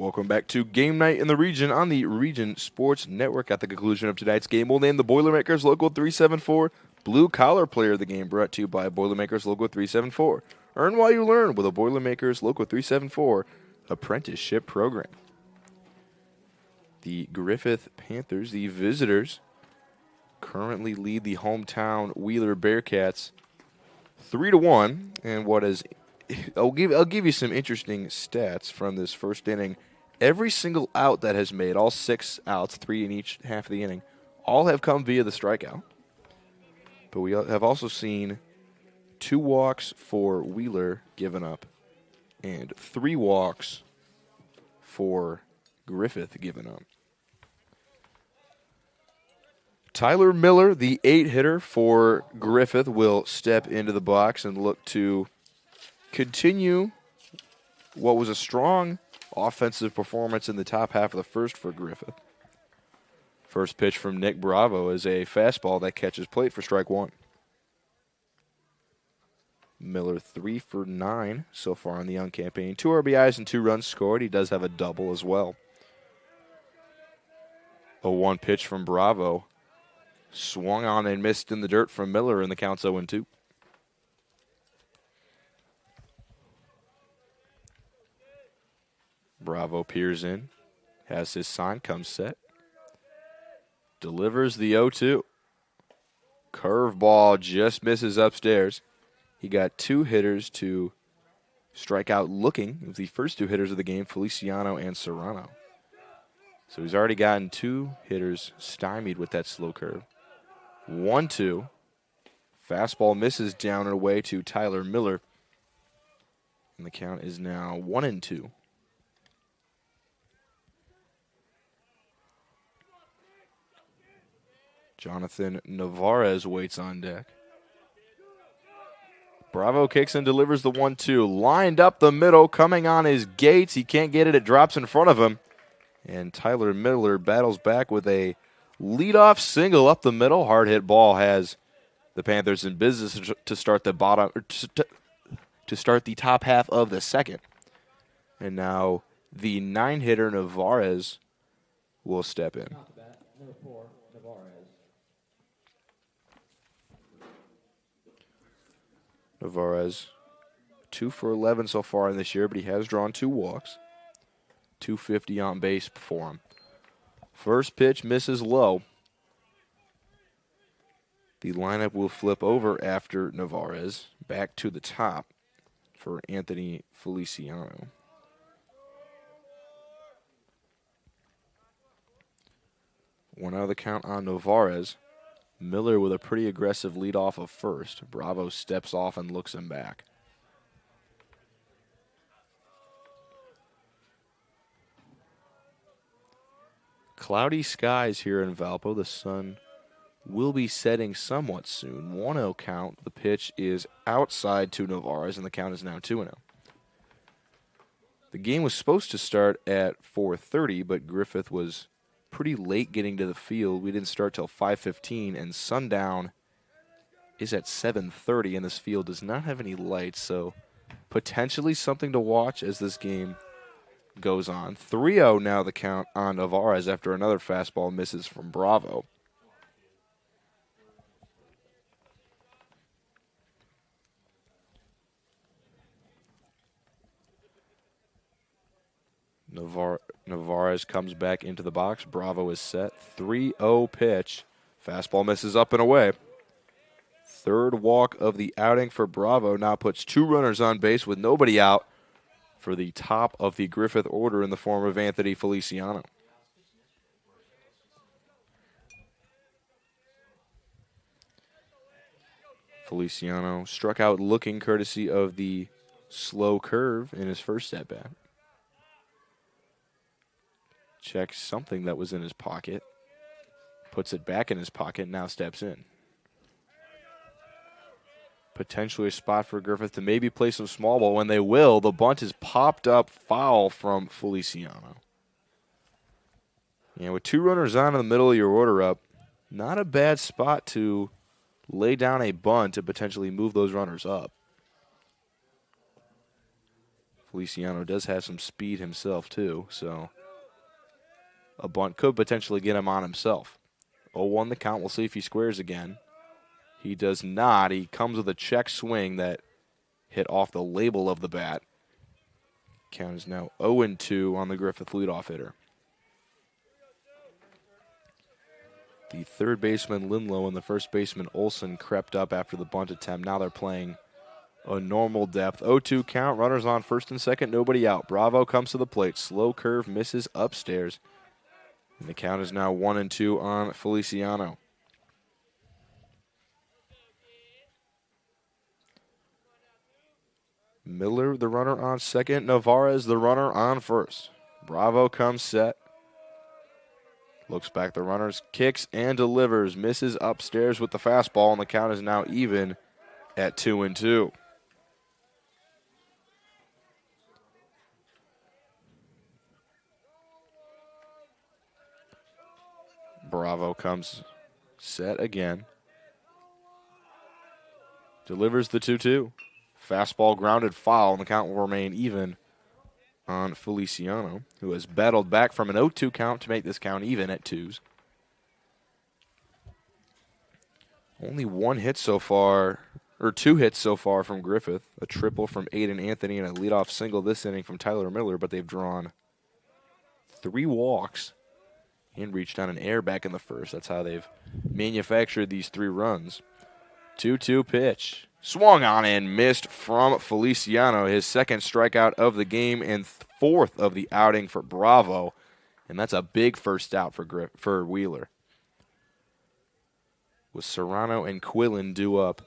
Welcome back to Game Night in the Region on the Region Sports Network. At the conclusion of tonight's game, we'll name the Boilermakers Local 374 Blue Collar Player of the Game, brought to you by Boilermakers Local 374. Earn while you learn with a Boilermakers Local 374 apprenticeship program. The Griffith Panthers, the visitors, currently lead the hometown Wheeler Bearcats 3-1. And what is, I'll give you some interesting stats from this first inning. Every single out that has made, all 6 outs, 3 in each half of the inning, all have come via the strikeout. But we have also seen 2 walks for Wheeler given up and 3 walks for Griffith given up. Tyler Miller, the 8-hitter for Griffith, will step into the box and look to continue what was a strong offensive performance in the top half of the first for Griffith. First pitch from Nick Bravo is a fastball that catches plate for strike 1. Miller 3 for 9 so far on the young campaign. 2 RBIs and 2 runs scored. He does have a double as well. A 1 pitch from Bravo. Swung on and missed in the dirt from Miller, and the count's 0-2. Bravo peers in, has his sign, comes set. Delivers the 0-2. Curveball just misses upstairs. He got 2 hitters to strike out looking. It was the first 2 hitters of the game, Feliciano and Serrano. So he's already gotten 2 hitters stymied with that slow curve. 1-2. Fastball misses down and away to Tyler Miller. And the count is now 1-2. Jonathan Navarez waits on deck. Bravo kicks and delivers the 1-2. Lined up the middle, coming on his gates. He can't get it. It drops in front of him. And Tyler Miller battles back with a leadoff single up the middle. Hard hit ball has the Panthers in business to start the bottom, or to start the top half of the second. And now the 9-hitter Navarez will step in. Number 4, Navarez. Navarez, 2 for 11 so far in this year, but he has drawn 2 walks. 250 on base for him. First pitch misses low. The lineup will flip over after Navarez. Back to the top for Anthony Feliciano. One out of the count on Navarez. Miller with a pretty aggressive leadoff of first. Bravo steps off and looks him back. Cloudy skies here in Valpo. The sun will be setting somewhat soon. 1-0 count. The pitch is outside to Navarez, and the count is now 2-0. The game was supposed to start at 4:30, but Griffith was pretty late getting to the field. We didn't start till 5:15, and sundown is at 7:30, and this field does not have any lights, so potentially something to watch as this game goes on. 3-0 now the count on Navarez after another fastball misses from Bravo. Navarez comes back into the box. Bravo is set. 3-0 pitch. Fastball misses up and away. Third walk of the outing for Bravo. Now puts 2 runners on base with nobody out for the top of the Griffith order in the form of Anthony Feliciano. Feliciano struck out looking courtesy of the slow curve in his first at-bat. Checks something that was in his pocket. Puts it back in his pocket, now steps in. Potentially a spot for Griffith to maybe play some small ball. When they will, the bunt is popped up foul from Feliciano. And with 2 runners on in the middle of your order up, not a bad spot to lay down a bunt to potentially move those runners up. Feliciano does have some speed himself, too, so a bunt could potentially get him on himself. 0-1 the count. We'll see if he squares again. He does not. He comes with a check swing that hit off the label of the bat. Count is now 0-2 on the Griffith leadoff hitter. The third baseman, Linlow, and the first baseman, Olson, crept up after the bunt attempt. Now they're playing a normal depth. 0-2 count, runners on first and second, nobody out. Bravo comes to the plate. Slow curve, misses upstairs. And the count is now 1-2 on Feliciano. Miller, the runner on second. Navarez, the runner on first. Bravo comes set. Looks back the runners, kicks and delivers. Misses upstairs with the fastball, and the count is now even at 2-2. Bravo comes set again. Delivers the 2-2. Fastball grounded foul, and the count will remain even on Feliciano, who has battled back from an 0-2 count to make this count even at 2s. Only one hit so far, or 2 hits so far from Griffith. A triple from Aiden Anthony and a leadoff single this inning from Tyler Miller, but they've drawn 3 walks and reached on an error back in the first. That's how they've manufactured these 3 runs. 2-2 pitch. Swung on and missed from Feliciano. His second strikeout of the game and 4th of the outing for Bravo. And that's a big first out for Wheeler. With Serrano and Quillen due up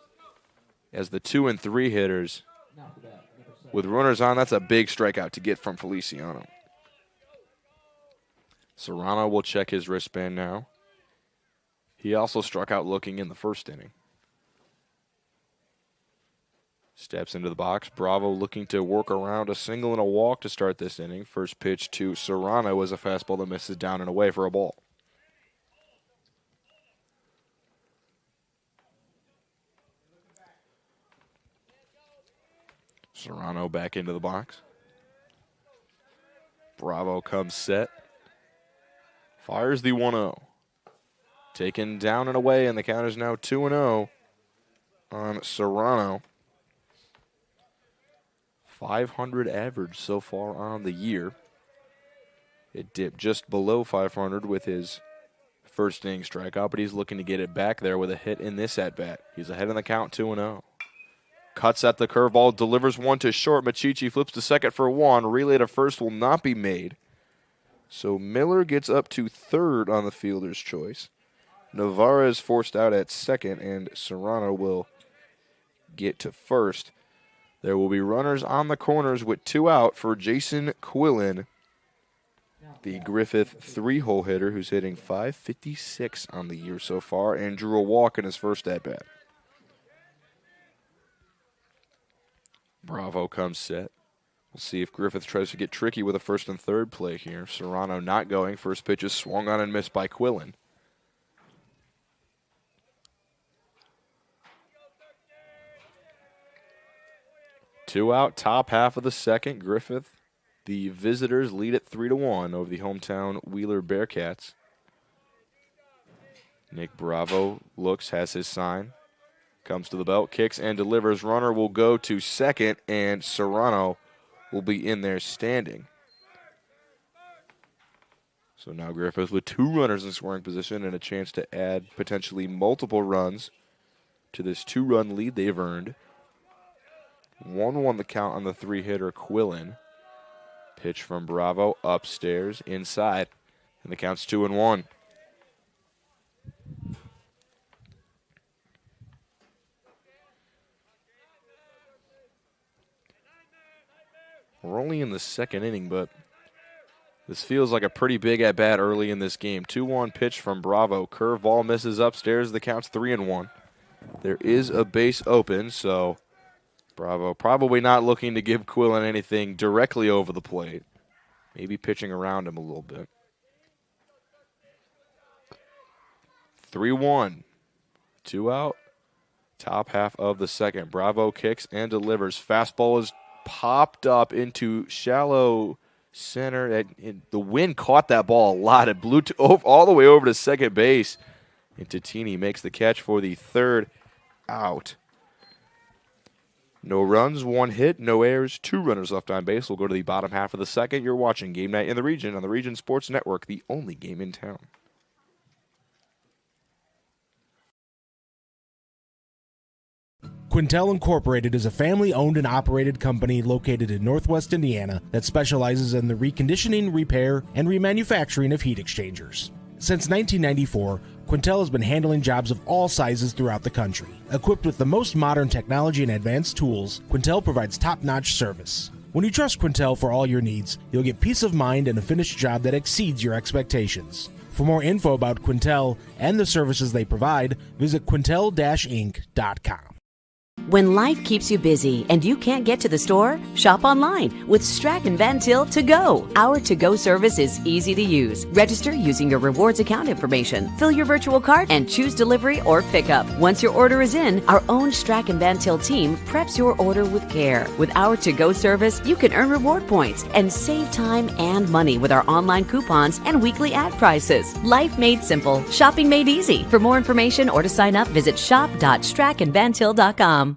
as the 2 and 3 hitters. With runners on, that's a big strikeout to get from Feliciano. Serrano will check his wristband now. He also struck out looking in the first inning. Steps into the box. Bravo looking to work around a single and a walk to start this inning. First pitch to Serrano is a fastball that misses down and away for a ball. Serrano back into the box. Bravo comes set. Fires the 1-0. Taken down and away, and the count is now 2-0 on Serrano. 500 average so far on the year. It dipped just below 500 with his first inning strikeout, but he's looking to get it back there with a hit in this at-bat. He's ahead in the count, 2-0. Cuts at the curveball, delivers one to short. Machichi flips to second for 1. Relay to first will not be made. So Miller gets up to third on the fielder's choice. Navarro is forced out at second, and Serrano will get to first. There will be runners on the corners with 2 out for Jason Quillen, the Griffith 3-hole hitter who's hitting .556 on the year so far and drew a walk in his first at-bat. Bravo comes set. We'll see if Griffith tries to get tricky with a first and third play here. Serrano not going. First pitch is swung on and missed by Quillen. Two out, top half of the second. Griffith, the visitors, lead at 3-1 over the hometown Wheeler Bearcats. Nick Bravo looks, has his sign. Comes to the belt, kicks and delivers. Runner will go to second, and Serrano will be in there standing. So now Griffith with 2 runners in scoring position and a chance to add potentially multiple runs to this 2-run lead they've earned. 1-1 the count on the 3-hitter Quillen. Pitch from Bravo upstairs, inside, and the count's 2-1. We're only in the second inning, but this feels like a pretty big at-bat early in this game. 2-1 pitch from Bravo. Curveball misses upstairs. The count's 3-1. There is a base open, so Bravo probably not looking to give Quillen anything directly over the plate. Maybe pitching around him a little bit. 3-1. 2 out. Top half of the second. Bravo kicks and delivers. Fastball is popped up into shallow center. And the wind caught that ball a lot. It blew all the way over to second base. And Tatini makes the catch for the third out. No runs, 1 hit, no errors, 2 runners left on base. We'll go to the bottom half of the second. You're watching Game Night in the Region on the Region Sports Network, the only game in town. Quintel Incorporated is a family-owned and operated company located in Northwest Indiana that specializes in the reconditioning, repair, and remanufacturing of heat exchangers. Since 1994, Quintel has been handling jobs of all sizes throughout the country. Equipped with the most modern technology and advanced tools, Quintel provides top-notch service. When you trust Quintel for all your needs, you'll get peace of mind and a finished job that exceeds your expectations. For more info about Quintel and the services they provide, visit quintel-inc.com. When life keeps you busy and you can't get to the store, shop online with Strachan Van Til To Go. Our to-go service is easy to use. Register using your rewards account information, fill your virtual cart, and choose delivery or pickup. Once your order is in, our own Strachan Van Til team preps your order with care. With our to-go service, you can earn reward points and save time and money with our online coupons and weekly ad prices. Life made simple, shopping made easy. For more information or to sign up, visit shop.strachanvantil.com.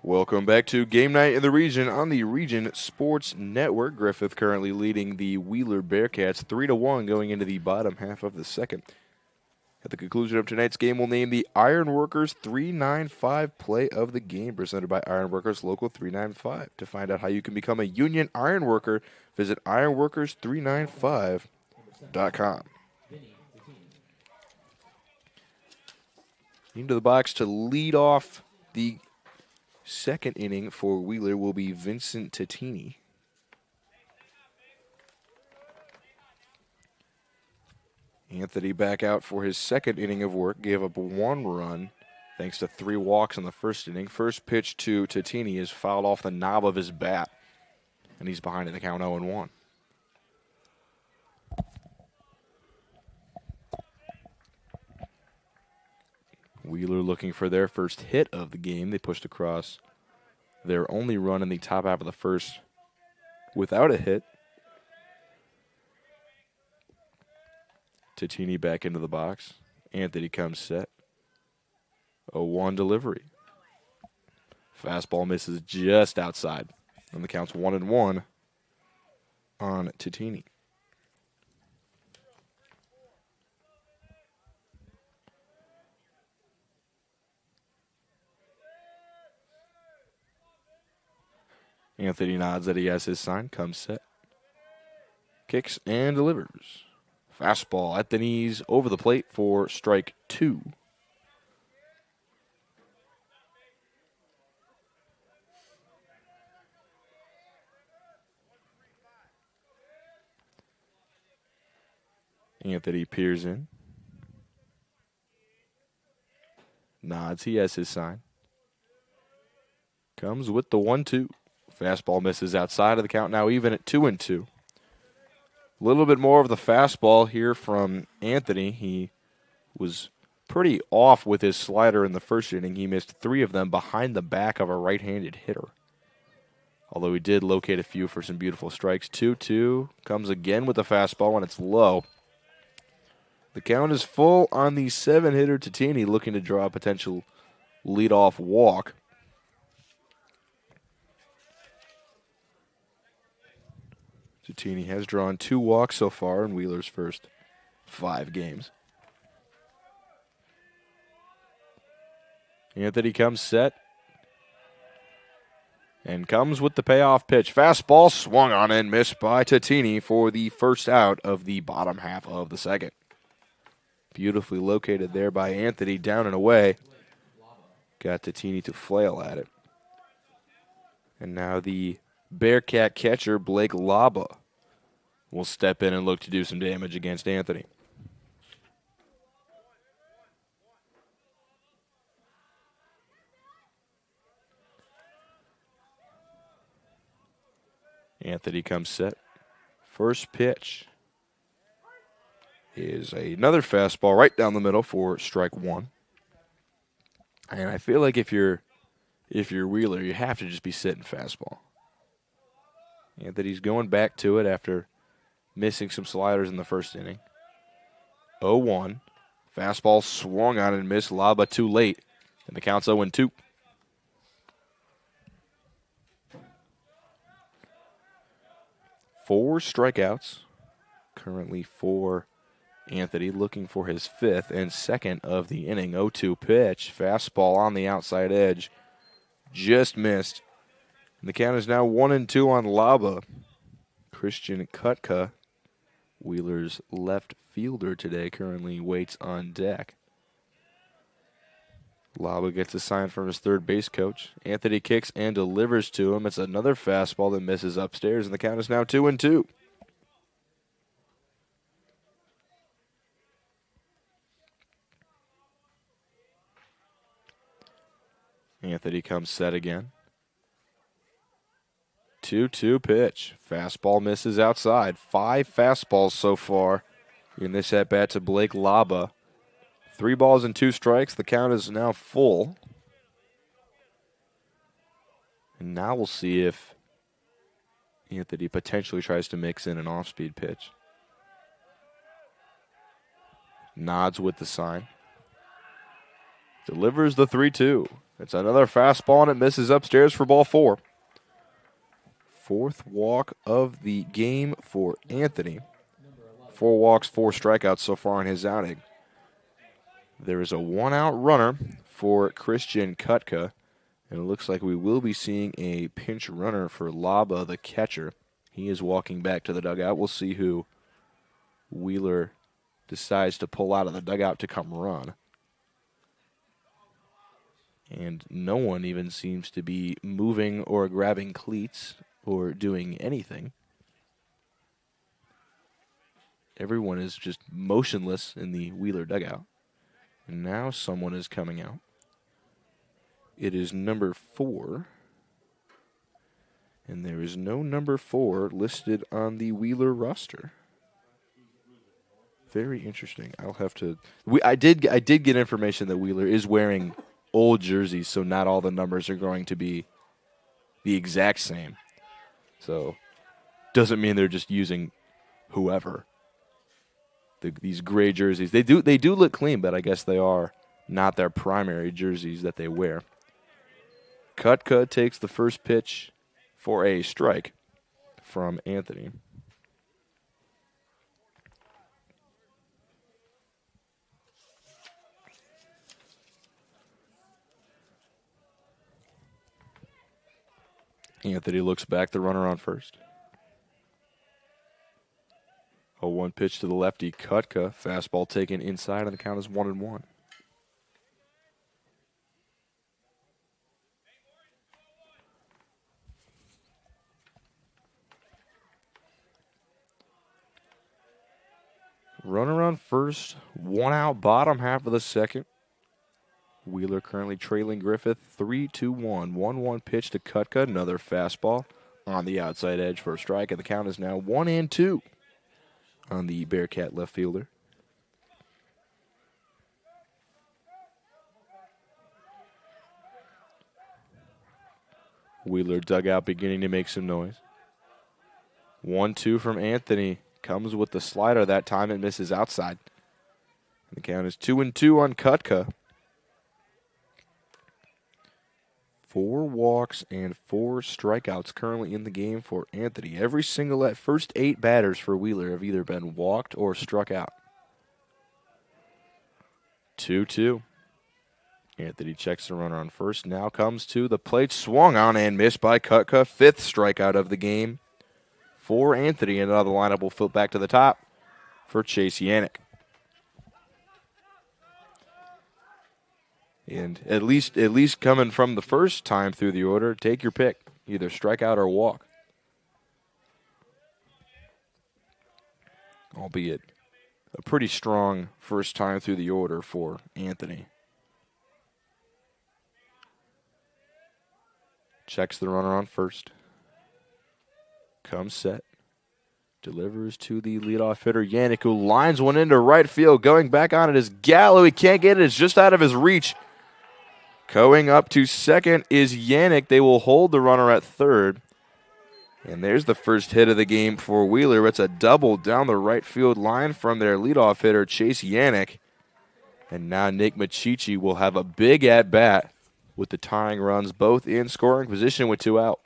Welcome back to Game Night in the Region on the Region Sports Network. Griffith currently leading the Wheeler Bearcats 3-1 going into the bottom half of the second. At the conclusion of tonight's game, we'll name the Ironworkers 395 play of the game, presented by Ironworkers Local 395. To find out how you can become a union ironworker, visit ironworkers395.com. Into the box to lead off the second inning for Wheeler will be Vincent Tatini. Anthony back out for his second inning of work. Gave up 1 run thanks to 3 walks in the first inning. First pitch to Tatini is fouled off the knob of his bat, and he's behind in the count 0-1. Wheeler looking for their first hit of the game. They pushed across their only run in the top half of the first without a hit. Tatini back into the box. Anthony comes set. 0-1 delivery. Fastball misses just outside. And the count's 1-1 on Tatini. Anthony nods that he has his sign, comes set. Kicks and delivers. Fastball at the knees, over the plate for strike 2. Anthony peers in. Nods, he has his sign. Comes with the 1-2. Fastball misses outside of the count, now even at 2-2. A little bit more of the fastball here from Anthony. He was pretty off with his slider in the first inning. He missed 3 of them behind the back of a right-handed hitter. Although he did locate a few for some beautiful strikes. 2-2 comes again with the fastball and it's low. The count is full on the 7-hitter Tatini, looking to draw a potential leadoff walk. Tatini has drawn 2 walks so far in Wheeler's first 5 games. Anthony comes set and comes with the payoff pitch. Fastball swung on and missed by Tatini for the first out of the bottom half of the second. Beautifully located there by Anthony, down and away. Got Tatini to flail at it. And now the Bearcat catcher, Blake Laba, will step in and look to do some damage against Anthony. Anthony comes set. First pitch is another fastball right down the middle for strike 1. And I feel like if you're if you're Wheeler, you have to just be sitting fastball. And that he's going back to it after missing some sliders in the first inning. 0-1. Fastball swung on and missed. Laba too late. And the count's 0-2. Four strikeouts currently for Anthony, looking for his fifth and second of the inning. 0-2 pitch. Fastball on the outside edge. Just missed. And the count is now 1-2 on Laba. Christian Kutka, Wheeler's left fielder today, currently waits on deck. Laba gets a sign from his third base coach. Anthony kicks and delivers to him. It's another fastball that misses upstairs, and the count is now 2-2. Anthony comes set again. 2-2 pitch. Fastball misses outside. 5 fastballs so far in this at-bat to Blake Laba. 3 balls and 2 strikes. The count is now full. And now we'll see if Anthony potentially tries to mix in an off-speed pitch. Nods with the sign. Delivers the 3-2. It's another fastball, and it misses upstairs for ball 4. 4th walk of the game for Anthony. 4 walks, 4 strikeouts so far in his outing. There is a 1-out runner for Christian Kutka, and it looks like we will be seeing a pinch runner for Laba, the catcher. He is walking back to the dugout. We'll see who Wheeler decides to pull out of the dugout to come run. And no one even seems to be moving or grabbing cleats or doing anything. Everyone is just motionless in the Wheeler dugout. And now someone is coming out. It is number 4. And there is no number 4 listed on the Wheeler roster. Very interesting. I'll have to... I did get information that Wheeler is wearing old jerseys, so not all the numbers are going to be the exact same. So, doesn't mean they're just using whoever. These gray jerseys, they do look clean, but I guess they are not their primary jerseys that they wear. Kutka takes the first pitch for a strike from Anthony. Anthony looks back, the runner on first. 0-1 pitch to the lefty, Kutka. Fastball taken inside, and the count is 1-1. Runner on first, 1 out, bottom half of the second. Wheeler currently trailing Griffith 3-1. 1-1 pitch to Kutka. Another fastball on the outside edge for a strike, and the count is now 1-2 on the Bearcat left fielder. Wheeler dugout beginning to make some noise. 1-2 from Anthony. Comes with the slider that time and misses outside. And the count is 2-2 on Kutka. 4 walks and 4 strikeouts currently in the game for Anthony. Every single first 8 batters for Wheeler have either been walked or struck out. 2-2. Anthony checks the runner on first. Now comes to the plate. Swung on and missed by Kutka. 5th strikeout of the game for Anthony. And another lineup will flip back to the top for Chase Yannick. And at least coming from the first time through the order, take your pick. Either strike out or walk. Albeit a pretty strong first time through the order for Anthony. Checks the runner on first. Comes set. Delivers to the leadoff hitter, Yannick, who lines one into right field. Going back on it is Gallo. He can't get it. It's just out of his reach. Going up to second is Yannick. They will hold the runner at third. And there's the first hit of the game for Wheeler. It's a double down the right field line from their leadoff hitter, Chase Yannick. And now Nick Machichi will have a big at-bat with the tying runs both in scoring position with 2 out.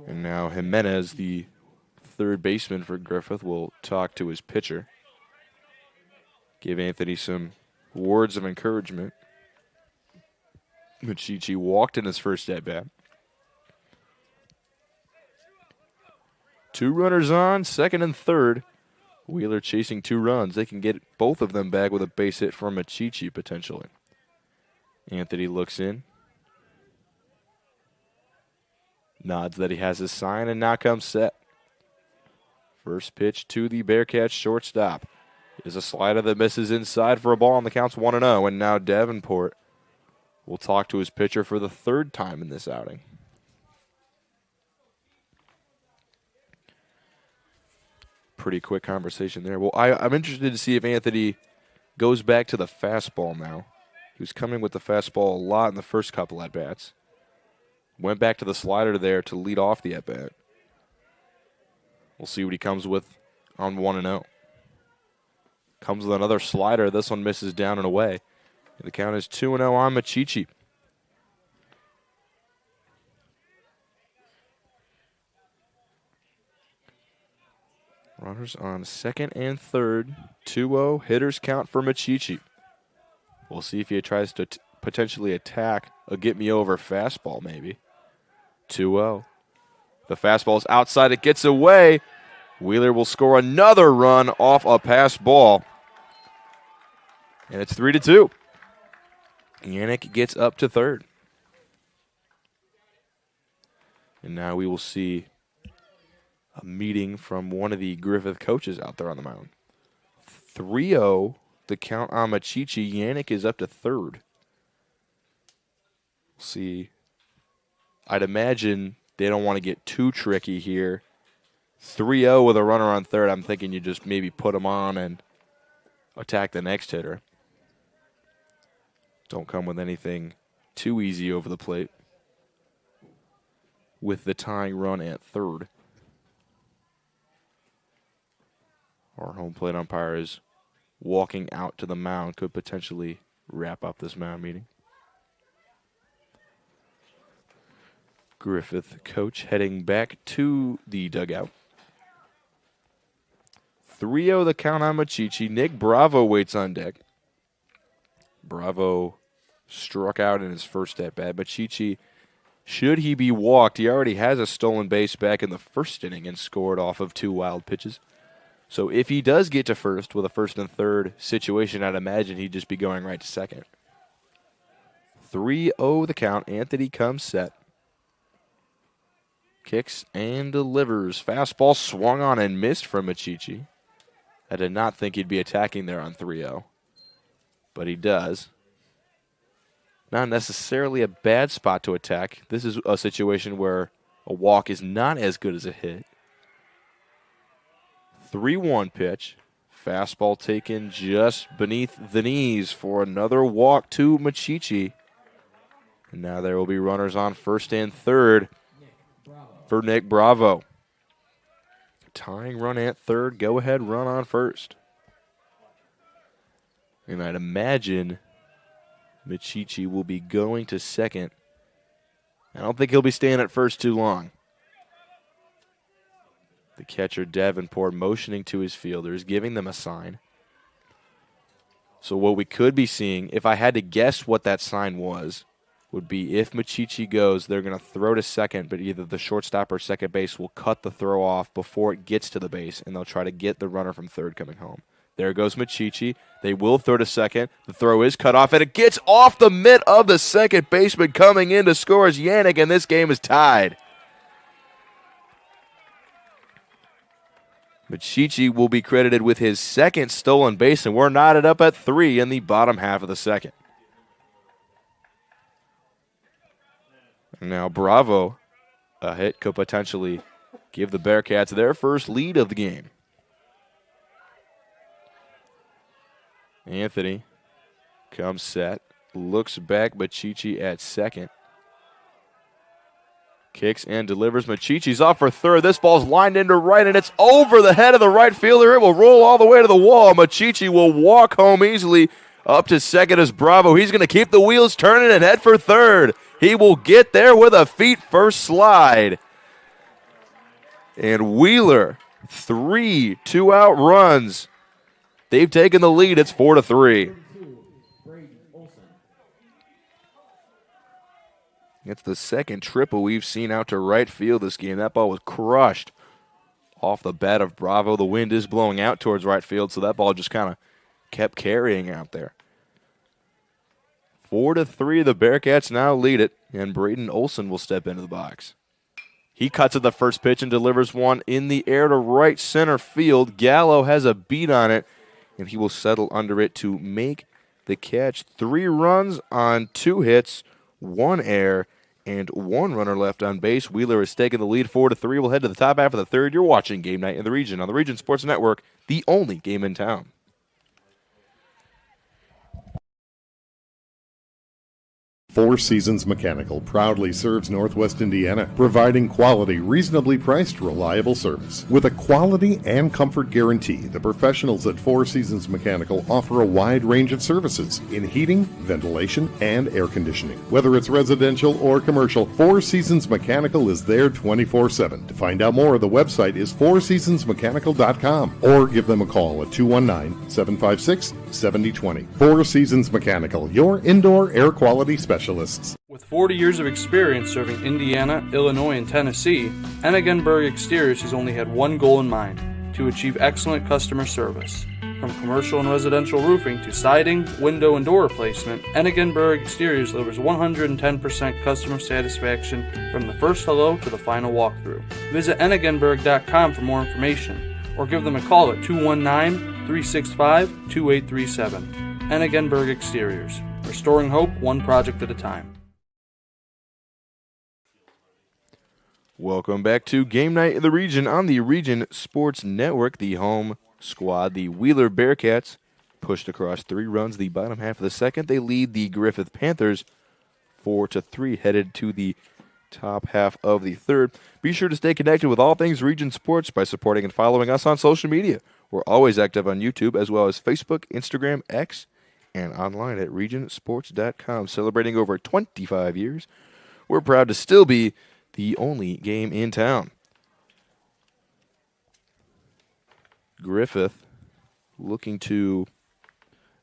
And now Jimenez, the third baseman for Griffith, will talk to his pitcher. Give Anthony some words of encouragement. Machichi walked in his first at-bat. 2 runners on, second and third. Wheeler chasing 2 runs. They can get both of them back with a base hit from Machichi potentially. Anthony looks in. Nods that he has his sign, and now comes set. First pitch to the Bearcats shortstop is a slider that misses inside for a ball on the count's 1-0. And now Davenport will talk to his pitcher for the 3rd time in this outing. Pretty quick conversation there. Well, I'm interested to see if Anthony goes back to the fastball now. He was coming with the fastball a lot in the first couple at-bats. Went back to the slider there to lead off the at-bat. We'll see what he comes with on 1-0. Comes with another slider. This one misses down and away. And the count is 2-0 on Machichi. Runners on second and third. 2-0. Hitters count for Machichi. We'll see if he tries to potentially attack a get-me-over fastball maybe. 2-0. The fastball's outside. It gets away. Wheeler will score another run off a pass ball. And it's 3-2. Yannick gets up to third. And now we will see a meeting from one of the Griffith coaches out there on the mound. 3-0, the count on Machichi. Yannick is up to third. We'll see. I'd imagine they don't want to get too tricky here. 3-0 with a runner on third. I'm thinking you just maybe put him on and attack the next hitter. Don't come with anything too easy over the plate with the tying run at third. Our home plate umpire is walking out to the mound. Could potentially wrap up this mound meeting. Griffith coach heading back to the dugout. 3-0 the count on Machichi. Nick Bravo waits on deck. Bravo struck out in his first at-bat. Machichi, should he be walked, he already has a stolen base back in the first inning and scored off of 2 wild pitches. So if he does get to first with a first and third situation, I'd imagine he'd just be going right to second. 3-0 the count. Anthony comes set. Kicks and delivers. Fastball swung on and missed from Machichi. I did not think he'd be attacking there on 3-0. But he does. Not necessarily a bad spot to attack. This is a situation where a walk is not as good as a hit. 3-1 pitch. Fastball taken just beneath the knees for another walk to Machichi. And now there will be runners on first and third for Nick Bravo. Tying run at third. Go ahead, run on first. And I'd imagine Machichi will be going to second. I don't think he'll be staying at first too long. The catcher, Davenport, motioning to his fielders, giving them a sign. So what we could be seeing, if I had to guess what that sign was, would be if Machichi goes, they're going to throw to second, but either the shortstop or second base will cut the throw off before it gets to the base, and they'll try to get the runner from third coming home. There goes Machichi. They will throw to second. The throw is cut off, and it gets off the mitt of the second baseman. Coming in to score is Yannick, and this game is tied. Machichi will be credited with his second stolen base, and we're knotted up at 3 in the bottom half of the second. Now Bravo, a hit could potentially give the Bearcats their first lead of the game. Anthony comes set, looks back, Machichi at second. Kicks and delivers. Machichi's off for third. This ball's lined into right, and it's over the head of the right fielder. It will roll all the way to the wall. Machichi will walk home easily. Up to second is Bravo. He's going to keep the wheels turning and head for third. He will get there with a feet-first slide. And Wheeler, 3 two-out runs. They've taken the lead. It's 4-3. It's the second triple we've seen out to right field this game. That ball was crushed off the bat of Bravo. The wind is blowing out towards right field, so that ball just kind of kept carrying out there. 4-3, the Bearcats now lead it, and Braden Olson will step into the box. He cuts at the first pitch and delivers one in the air to right center field. Gallo has a beat on it, and he will settle under it to make the catch. 3 runs on 2 hits, 1 error, and 1 runner left on base. Wheeler is taking the lead 4-3. We'll head to the top half of the third. You're watching Game Night in the Region on the Region Sports Network, the only game in town. Four Seasons Mechanical proudly serves Northwest Indiana, providing quality, reasonably priced, reliable service. With a quality and comfort guarantee, the professionals at Four Seasons Mechanical offer a wide range of services in heating, ventilation, and air conditioning. Whether it's residential or commercial, Four Seasons Mechanical is there 24/7. To find out more, the website is fourseasonsmechanical.com or give them a call at 219-756-7020. Four Seasons Mechanical, your indoor air quality specialist. With 40 years of experience serving Indiana, Illinois, and Tennessee, Enigenberg Exteriors has only had one goal in mind: to achieve excellent customer service. From commercial and residential roofing to siding, window, and door replacement, Enigenberg Exteriors delivers 110% customer satisfaction from the first hello to the final walkthrough. Visit enigenberg.com for more information or give them a call at 219-365-2837. Enigenberg Exteriors. Restoring hope, one project at a time. Welcome back to Game Night in the Region on the Region Sports Network. The home squad, the Wheeler Bearcats, pushed across 3 runs the bottom half of the second. They lead the Griffith Panthers 4-3, headed to the top half of the third. Be sure to stay connected with all things Region Sports by supporting and following us on social media. We're always active on YouTube as well as Facebook, Instagram, X, and online at regionsports.com. Celebrating over 25 years, we're proud to still be the only game in town. Griffith looking to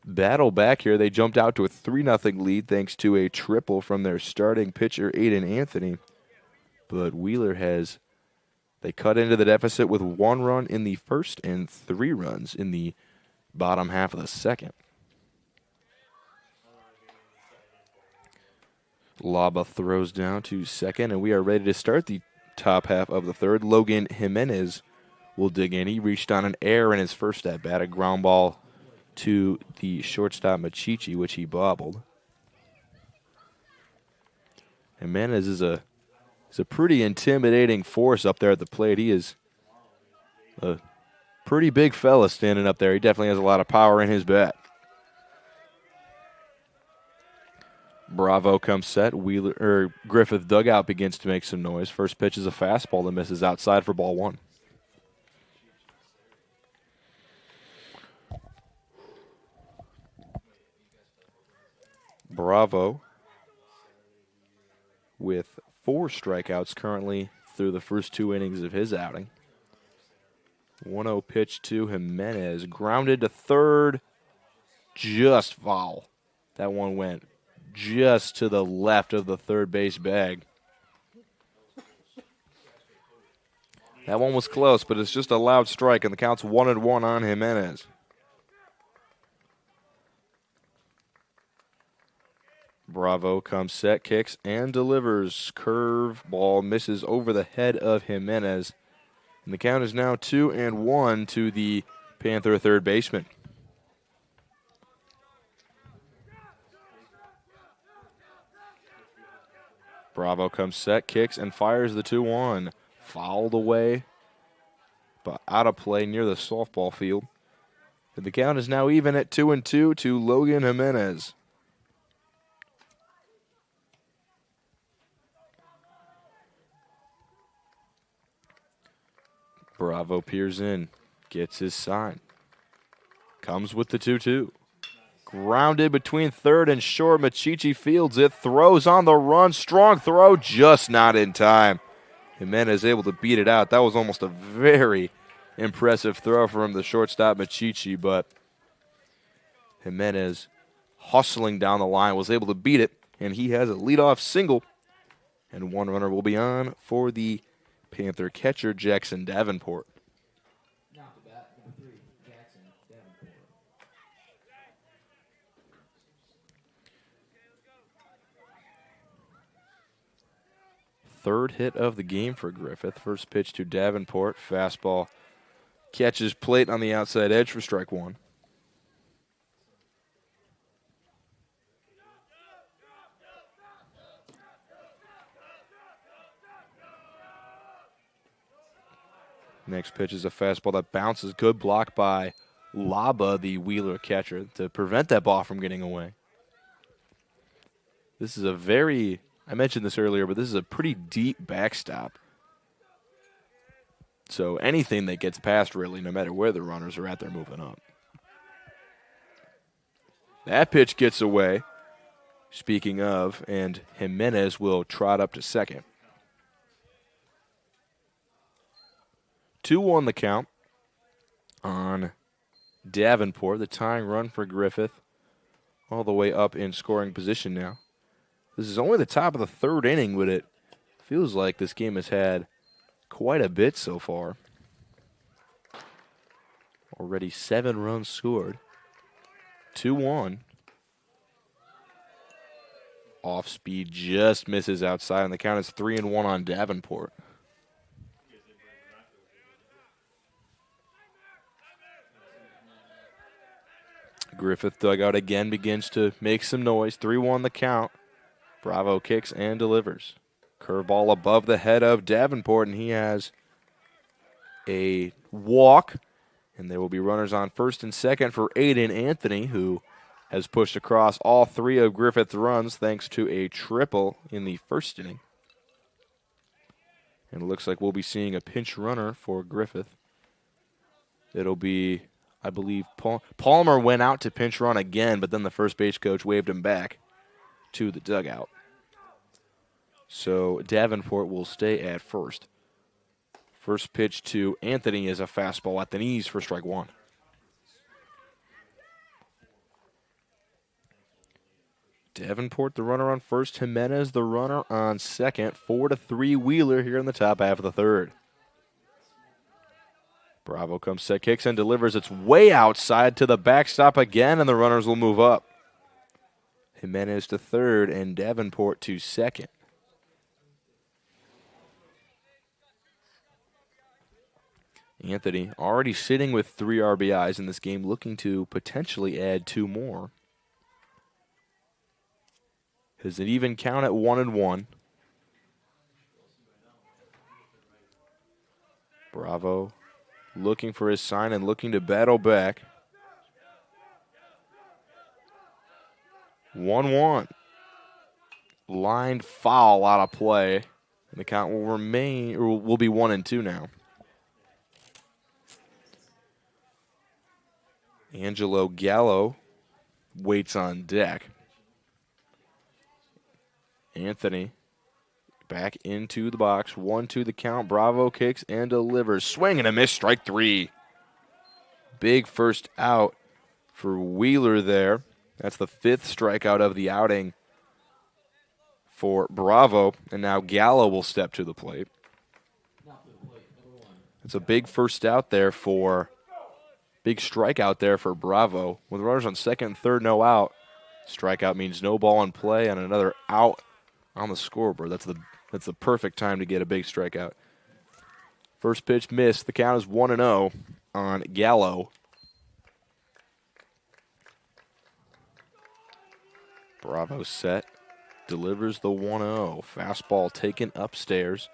battle back here. They jumped out to a 3-0 lead thanks to a triple from their starting pitcher, Aiden Anthony. But Wheeler they cut into the deficit with 1 run in the first and 3 runs in the bottom half of the second. Laba throws down to second, and we are ready to start the top half of the third. Logan Jimenez will dig in. He reached on an error in his first at-bat, a ground ball to the shortstop Machichi, which he bobbled. Jimenez is a pretty intimidating force up there at the plate. He is a pretty big fella standing up there. He definitely has a lot of power in his bat. Bravo comes set. Griffith dugout begins to make some noise. First pitch is a fastball that misses outside for ball 1. Bravo with 4 strikeouts currently through the first 2 innings of his outing. 1-0 pitch to Jimenez. Grounded to third. Just foul. That one went just to the left of the third base bag. That one was close, but it's just a loud strike, and the count's 1-1 on Jimenez. Bravo comes set, kicks, and delivers. Curve ball misses over the head of Jimenez. And the count is now 2-1 to the Panther third baseman. Bravo comes set, kicks, and fires the 2-1. Fouled away, but out of play near the softball field. And the count is now even at 2-2 to Logan Jimenez. Bravo peers in, gets his sign. Comes with the 2-2. Grounded between third and short. Machichi fields it, throws on the run. Strong throw, just not in time. Jimenez able to beat it out. That was almost a very impressive throw from the shortstop Machichi, but Jimenez hustling down the line was able to beat it, and he has a leadoff single. And one runner will be on for the Panther catcher, Jackson Davenport. Now to bat, number 3, Jackson Davenport. Third hit of the game for Griffith. First pitch to Davenport. Fastball catches plate on the outside edge for strike one. Next pitch is a fastball that bounces. Good block by Laba, the Wheeler catcher, to prevent that ball from getting away. This is a very, I mentioned this earlier, but this is a pretty deep backstop. So anything that gets past, really, no matter where the runners are at, they're moving up. That pitch gets away, speaking of, and Jimenez will trot up to second. 2-1 the count on Davenport, the tying run for Griffith, all the way up in scoring position now. This is only the top of the third inning, but it feels like this game has had quite a bit so far. Already 7 runs scored. 2-1. Off speed just misses outside, and the count is 3-1 on Davenport. Griffith dugout again begins to make some noise. 3-1 the count. Bravo kicks and delivers. Curveball above the head of Davenport, and he has a walk. And there will be runners on first and second for Aiden Anthony, who has pushed across all 3 of Griffith's runs thanks to a triple in the first inning. And it looks like we'll be seeing a pinch runner for Griffith. It'll be, I believe, Palmer went out to pinch run again, but then the first base coach waved him back to the dugout. So Davenport will stay at first. First pitch to Anthony is a fastball at the knees for strike one. Davenport, the runner on first. Jimenez, the runner on second. 4-3 Wheeler here in the top half of the third. Bravo comes set, kicks and delivers. It's way outside to the backstop again, and the runners will move up. Jimenez to third and Davenport to second. Anthony already sitting with 3 RBIs in this game, looking to potentially add 2 more. Has an even count at 1-1. Bravo looking for his sign and looking to battle back. 1-1. Lined foul out of play. And the count will remain, or will be 1-2 now. Angelo Gallo waits on deck. Anthony back into the box. 1-2 the count. Bravo kicks and delivers. Swing and a miss. Strike 3. Big first out for Wheeler there. That's the 5th strikeout of the outing for Bravo. And now Gallo will step to the plate. It's a big first out there for, big strikeout there for Bravo. With runners on second and third, no out. Strikeout means no ball in play and another out on the scoreboard. That's the perfect time to get a big strikeout. First pitch missed. The count is 1-0 on Gallo. Bravo set. Delivers the 1-0. Fastball taken upstairs.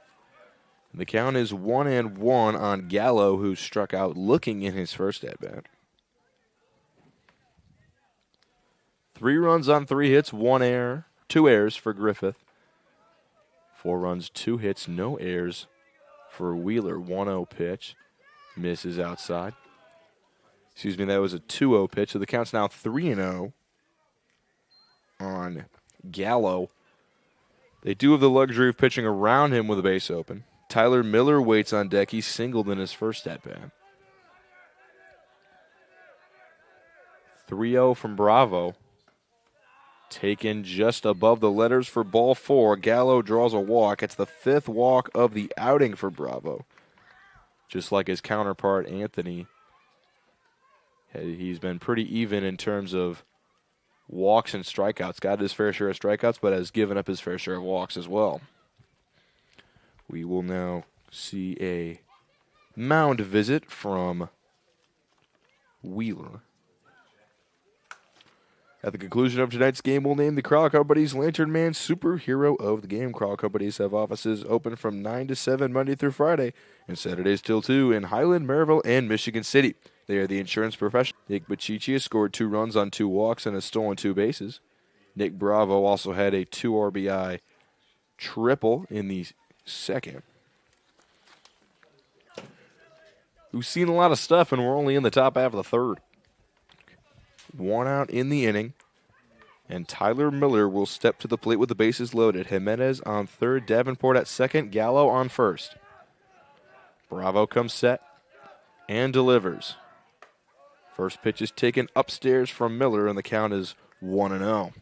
The count is 1-1 on Gallo, who struck out looking in his first at-bat. 3 runs on 3 hits, 1 error, 2 errors for Griffith. 4 runs, 2 hits, no errors for Wheeler. 1-0 pitch. Misses outside. Excuse me, that was a 2-0 pitch, so the count's now 3-0 on Gallo. They do have the luxury of pitching around him with a base open. Tyler Miller waits on deck. He singled in his first at-bat. 3-0 from Bravo. Taken just above the letters for ball 4. Gallo draws a walk. It's the 5th walk of the outing for Bravo. Just like his counterpart, Anthony. He's been pretty even in terms of walks and strikeouts. Got his fair share of strikeouts, but has given up his fair share of walks as well. We will now see a mound visit from Wheeler. At the conclusion of tonight's game, we'll name the Crowell Companies Lantern Man Superhero of the Game. Crowell Companies have offices open from 9 to 7 Monday through Friday and Saturdays till 2 in Highland, Maryville, and Michigan City. They are the insurance professional. Nick Bacici has scored 2 runs on 2 walks and has stolen 2 bases. Nick Bravo also had a 2 RBI triple in the second. We've seen a lot of stuff, and we're only in the top half of the third. 1 out in the inning, and Tyler Miller will step to the plate with the bases loaded. Jimenez on third, Davenport at second, Gallo on first. Bravo comes set and delivers. First pitch is taken upstairs from Miller, and the count is 1-0.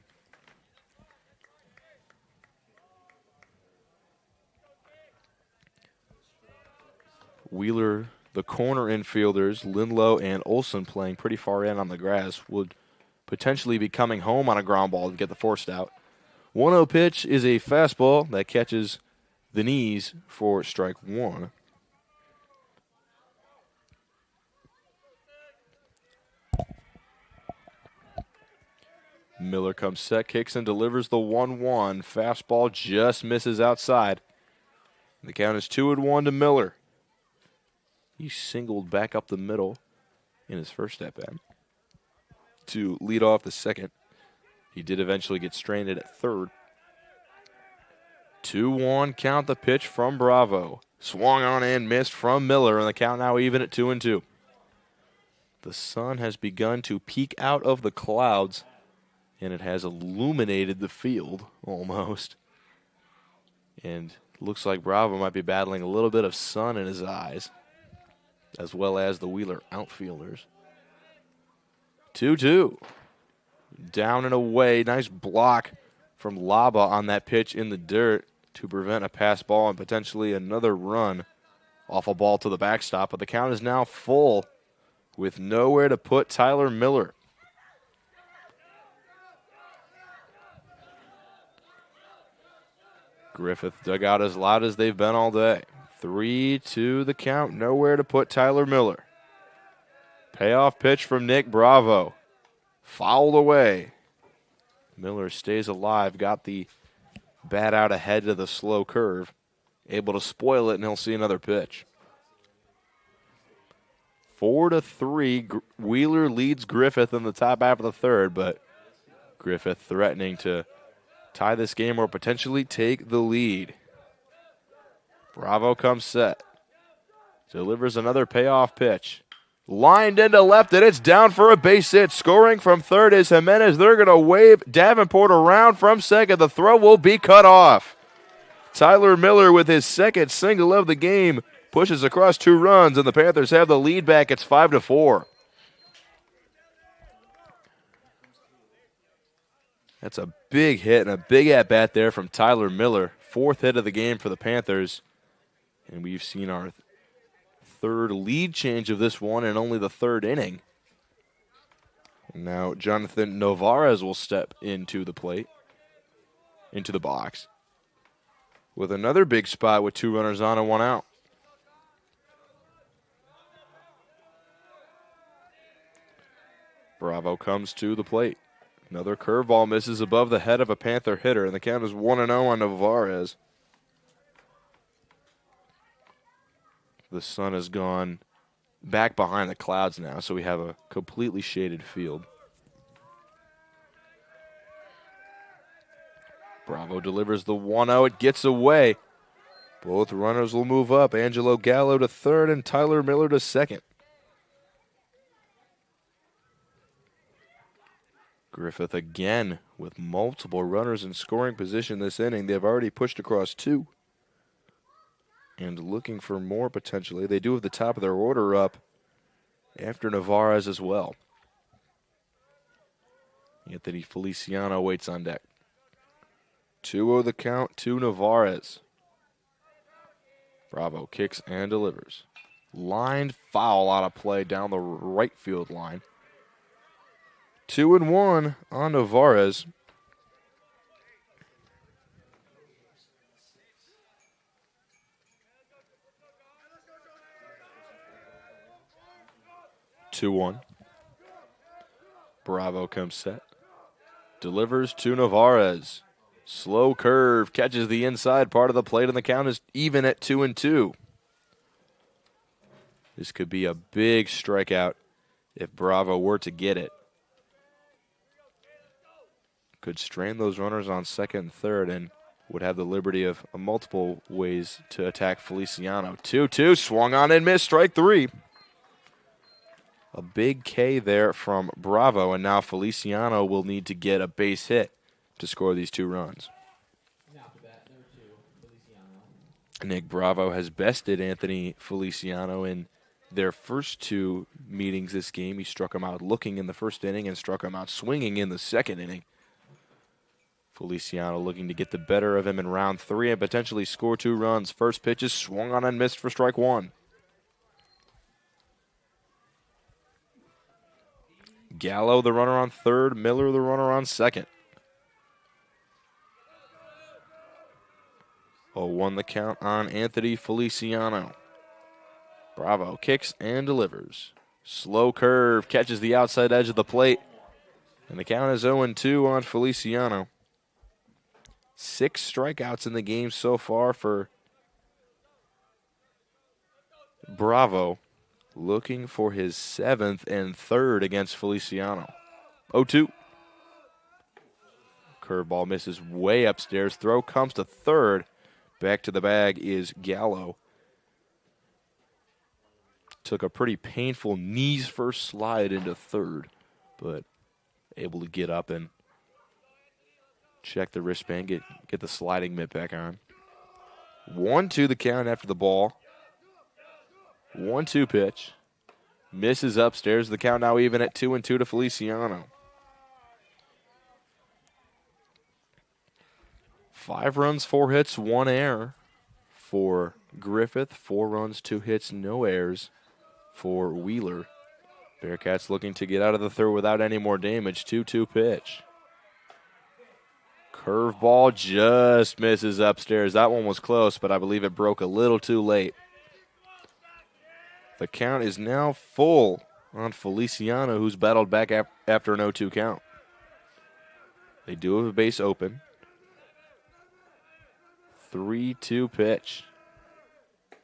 Wheeler, the corner infielders, Lindlow and Olson playing pretty far in on the grass, would potentially be coming home on a ground ball to get the forced out. 1-0 pitch is a fastball that catches the knees for strike 1. Miller comes set, kicks and delivers the 1-1. Fastball just misses outside. The count is 2-1 to Miller. He singled back up the middle in his first at-bat to lead off the second. He did eventually get stranded at third. 2-1 count the pitch from Bravo. Swung on and missed from Miller, and the count now even at 2-2. The sun has begun to peek out of the clouds, and it has illuminated the field almost. And looks like Bravo might be battling a little bit of sun in his eyes, as well as the Wheeler outfielders. 2-2. Down and away. Nice block from Laba on that pitch in the dirt to prevent a pass ball and potentially another run off a ball to the backstop. But the count is now full with nowhere to put Tyler Miller. Griffith dug out as loud as they've been all day. 3-2 the count. Nowhere to put Tyler Miller. Payoff pitch from Nick Bravo. Fouled away. Miller stays alive. Got the bat out ahead of the slow curve. Able to spoil it, and he'll see another pitch. 4-3. Wheeler leads Griffith in the top half of the third, but Griffith threatening to tie this game or potentially take the lead. Bravo comes set. Delivers another payoff pitch. Lined into left, and it's down for a base hit. Scoring from third is Jimenez. They're going to wave Davenport around from second. The throw will be cut off. Tyler Miller with his second single of the game pushes across 2 runs, and the Panthers have the lead back. It's 5-4. That's a big hit and a big at-bat there from Tyler Miller. 4th hit of the game for the Panthers. And we've seen our third lead change of this one in only the 3rd inning. And now Jonathan Novarez will step into the plate, into the box, with another big spot with 2 runners on and 1 out. Bravo comes to the plate. Another curveball misses above the head of a Panther hitter, and the count is 1-0 on Novarez. The sun has gone back behind the clouds now, so we have a completely shaded field. Bravo delivers the 1-0. It gets away. Both runners will move up. Angelo Gallo to third and Tyler Miller to second. Griffith again with multiple runners in scoring position this inning. They've already pushed across 2. And looking for more potentially. They do have the top of their order up after Navarez as well. Anthony Feliciano waits on deck. 2-0 the count to Navarez. Bravo kicks and delivers. Line foul out of play down the right field line. 2-1 on Navarez. Bravo comes set. Delivers to Navarez. Slow curve, catches the inside part of the plate, and the count is even at 2-2. This could be a big strikeout if Bravo were to get it. Could strain those runners on second and third and would have the liberty of multiple ways to attack Feliciano. 2-2, swung on and missed, strike 3. A big K there from Bravo, and now Feliciano will need to get a base hit to score these 2 runs. Nick Bravo has bested Anthony Feliciano in their first 2 meetings this game. He struck him out looking in the first inning and struck him out swinging in the second inning. Feliciano looking to get the better of him in round 3 and potentially score 2 runs. First pitch is swung on and missed for strike 1. Gallo, the runner on third. Miller, the runner on second. 0-1 the count on Anthony Feliciano. Bravo kicks and delivers. Slow curve, catches the outside edge of the plate. And the count is 0-2 on Feliciano. 6 strikeouts in the game so far for Bravo. Looking for his 7th and 3rd against Feliciano. 0-2. Curveball misses way upstairs. Throw comes to third. Back to the bag is Gallo. Took a pretty painful knees first slide into third, but able to get up and check the wristband, get the sliding mitt back on. 1-2 the count after the ball. 1-2 pitch. Misses upstairs. The count now even at 2-2 to Feliciano. 5 runs, 4 hits, 1 error for Griffith. 4 runs, 2 hits, no errors for Wheeler. Bearcats looking to get out of the third without any more damage. 2-2 pitch. Curveball just misses upstairs. That one was close, but I believe it broke a little too late. The count is now full on Feliciano, who's battled back after an 0-2 count. They do have a base open. 3-2 pitch.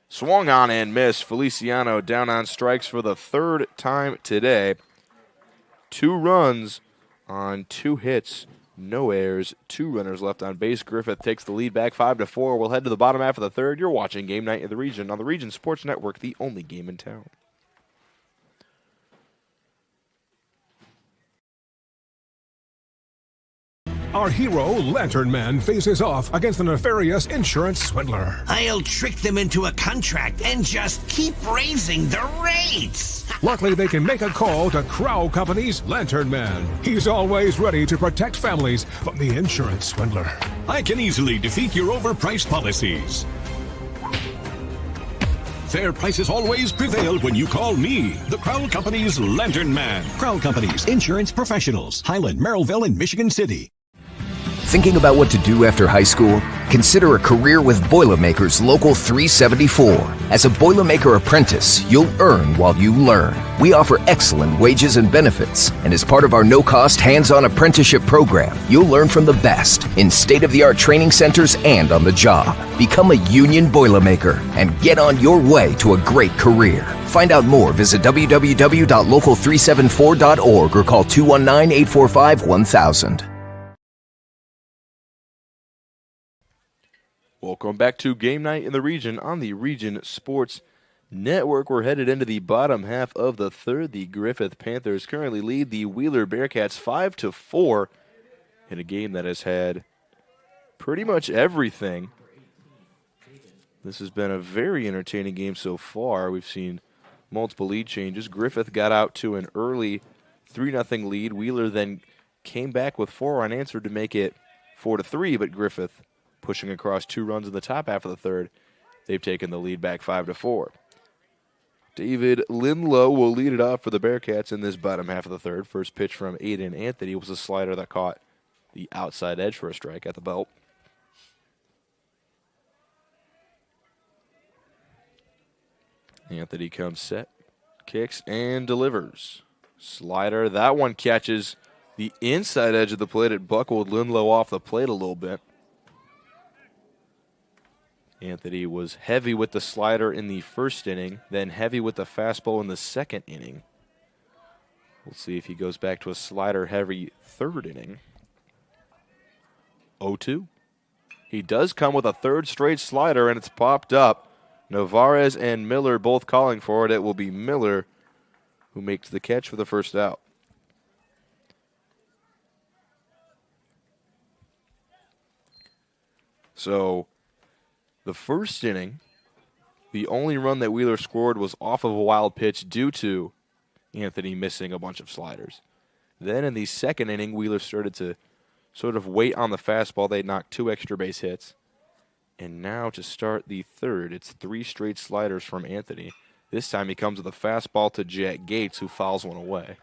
Swung on and missed. Feliciano down on strikes for the 3rd time today. 2 runs on 2 hits. No errors, 2 runners left on base. Griffith takes the lead back 5-4. We'll head to the bottom half of the 3rd. You're watching Game Night in the Region on the Region Sports Network, the only game in town. Our hero, Lantern Man, faces off against a nefarious insurance swindler. I'll trick them into a contract and just keep raising the rates. Luckily, they can make a call to Crow Company's Lantern Man. He's always ready to protect families from the insurance swindler. I can easily defeat your overpriced policies. Fair prices always prevail when you call me, the Crow Company's Lantern Man. Crow Company's insurance professionals. Highland, Merrillville, and Michigan City. Thinking about what to do after high school? Consider a career with Boilermakers Local 374. As a Boilermaker apprentice, you'll earn while you learn. We offer excellent wages and benefits, and as part of our no-cost hands-on apprenticeship program, you'll learn from the best in state-of-the-art training centers and on the job. Become a union Boilermaker and get on your way to a great career. Find out more, visit www.local374.org or call 219-845-1000. Welcome back to Game Night in the Region on the Region Sports Network. We're headed into the bottom half of the third. The Griffith Panthers currently lead the Wheeler Bearcats 5-4 in a game that has had pretty much everything. This has been a very entertaining game so far. We've seen multiple lead changes. Griffith got out to an early 3-0 lead. Wheeler then came back with 4 unanswered to make it 4-3, but Griffith pushing across 2 runs in the top half of the third. They've taken the lead back 5-4. David Lindlow will lead it off for the Bearcats in this bottom half of the third. First pitch from Aiden Anthony was a slider that caught the outside edge for a strike at the belt. Anthony comes set, kicks, and delivers. Slider, that one catches the inside edge of the plate. It buckled Lindlow off the plate a little bit. Anthony was heavy with the slider in the first inning, then heavy with the fastball in the second inning. We'll see if he goes back to a slider-heavy third inning. 0-2. He does come with a third straight slider, and it's popped up. Navarez and Miller both calling for it. It will be Miller who makes the catch for the first out. So, the first inning, the only run that Wheeler scored was off of a wild pitch due to Anthony missing a bunch of sliders. Then in the second inning, Wheeler started to sort of wait on the fastball. They knocked 2 extra base hits. And now to start the third, it's 3 straight sliders from Anthony. This time he comes with a fastball to Jack Gates, who fouls one away.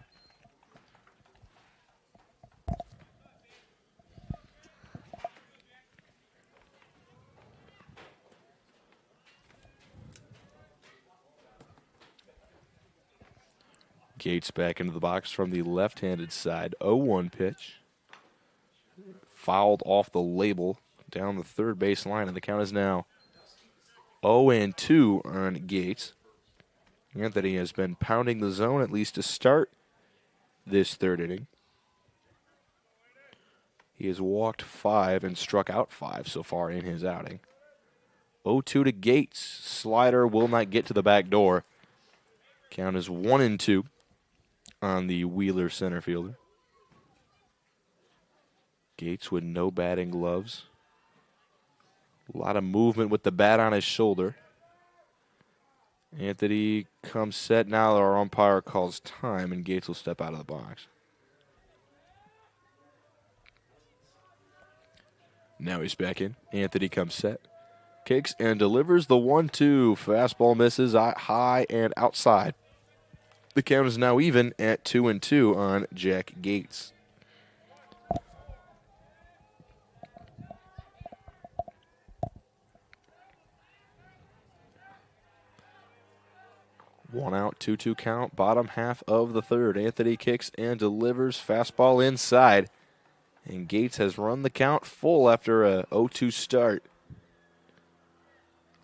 Gates back into the box from the left-handed side. 0-1 pitch. Fouled off the label down the third base line, and the count is now 0-2 on Gates. Anthony has been pounding the zone at least to start this third inning. He has walked 5 and struck out 5 so far in his outing. 0-2 to Gates. Slider will not get to the back door. Count is 1-2 on the Wheeler center fielder. Gates with no batting gloves. A lot of movement with the bat on his shoulder. Anthony comes set now. Our umpire calls time, and Gates will step out of the box. Now he's back in. Anthony comes set, kicks, and delivers the 1-2. Fastball misses high and outside. The count is now even at 2-2 on Jack Gates. One out, 2-2 count, bottom half of the third. Anthony kicks and delivers, fastball inside. And Gates has run the count full after a 0-2 start.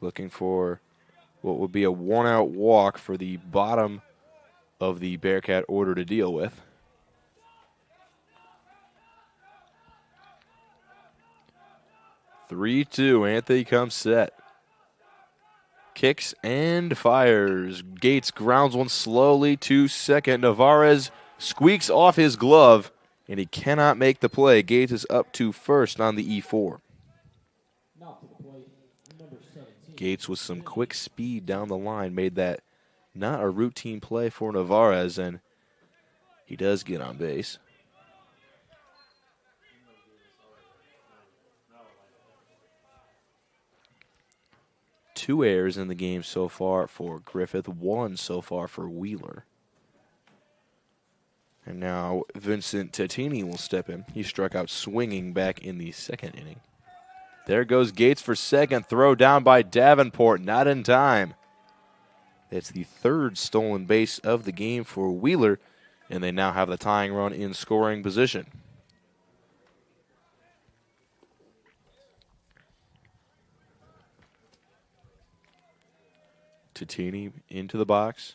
Looking for what would be a one-out walk for the bottom of the Bearcat order to deal with. Three-two, Anthony comes set. Kicks and fires. Gates grounds one slowly to second. Navarez squeaks off his glove, and he cannot make the play. Gates is up to first on the E4. Gates with some quick speed down the line made that not a routine play for Navarez, and he does get on base. Two errors in the game so far for Griffith, 1 so far for Wheeler. And now Vincent Tatini will step in. He struck out swinging back in the second inning. There goes Gates for second. Throw down by Davenport, not in time. It's the third stolen base of the game for Wheeler, and they now have the tying run in scoring position. Tatini into the box.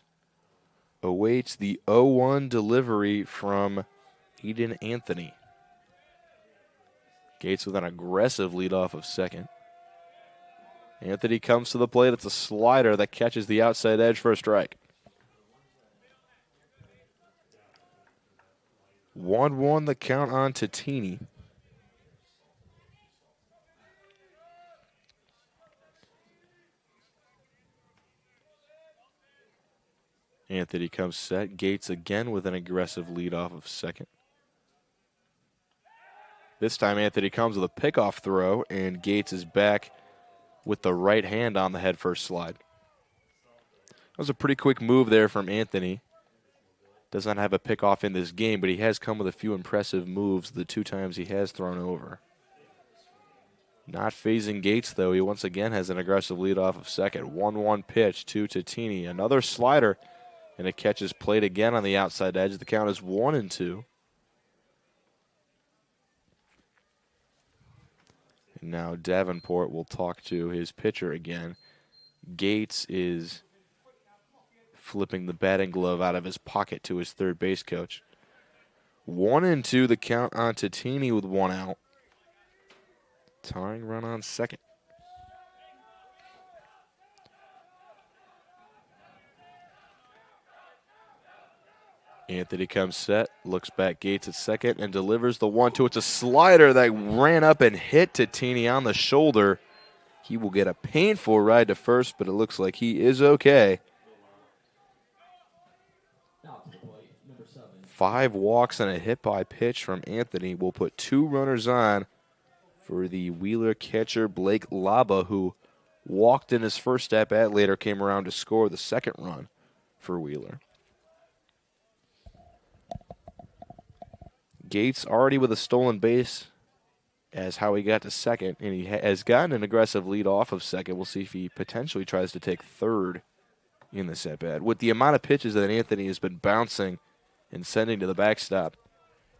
Awaits the 0-1 delivery from Eden Anthony. Gates with an aggressive leadoff of second. Anthony comes to the plate. It's a slider that catches the outside edge for a strike. 1-1 the count on Tatini. Anthony comes set. Gates again with an aggressive leadoff of second. This time Anthony comes with a pickoff throw, and Gates is back with the right hand on the head first slide. That was a pretty quick move there from Anthony. Does not have a pickoff in this game, but he has come with a few impressive moves the 2 times he has thrown over. Not phasing Gates, though. He once again has an aggressive leadoff of second. 1-1 pitch to Tatini. Another slider. And it catches plate again on the outside edge. The count is 1-2. And now Davenport will talk to his pitcher again. Gates is flipping the batting glove out of his pocket to his third base coach. 1-2 the count on Tatini with 1 out. Tying run on second. Anthony comes set, looks back Gates at second, and delivers the 1-2. It's a slider that ran up and hit Tatini on the shoulder. He will get a painful ride to first, but it looks like he is okay. 5 walks and a hit by pitch from Anthony will put 2 runners on for the Wheeler catcher Blake Laba, who walked in his first at-bat, later came around to score the second run for Wheeler. Gates already with a stolen base as how he got to second, and he has gotten an aggressive lead off of second. We'll see if he potentially tries to take third in this at-bat. With the amount of pitches that Anthony has been bouncing and sending to the backstop,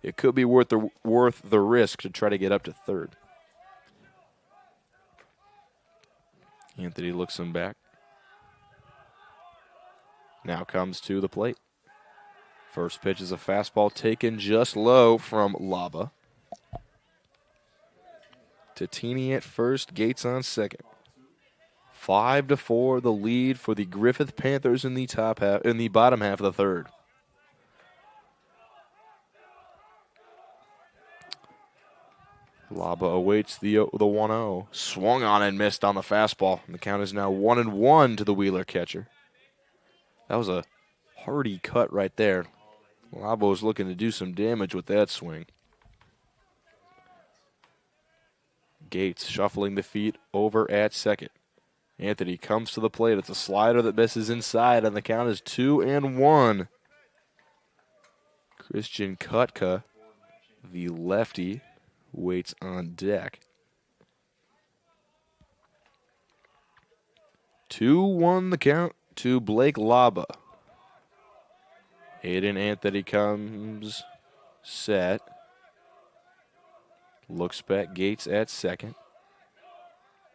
it could be worth the risk to try to get up to third. Anthony looks him back. Now comes to the plate. First pitch is a fastball taken just low from Laba. Tatini at first, Gates on second. 5-4 the lead for the Griffith Panthers in the bottom half of the third. Laba awaits the 1-0. Swung on and missed on the fastball. And the count is now 1-1 to the Wheeler catcher. That was a hearty cut right there. Laba was looking to do some damage with that swing. Gates shuffling the feet over at second. Anthony comes to the plate. It's a slider that misses inside, and the count is 2-1. Christian Kutka, the lefty, waits on deck. 2-1 the count to Blake Laba. Hayden Anthony comes set. Looks back Gates at second.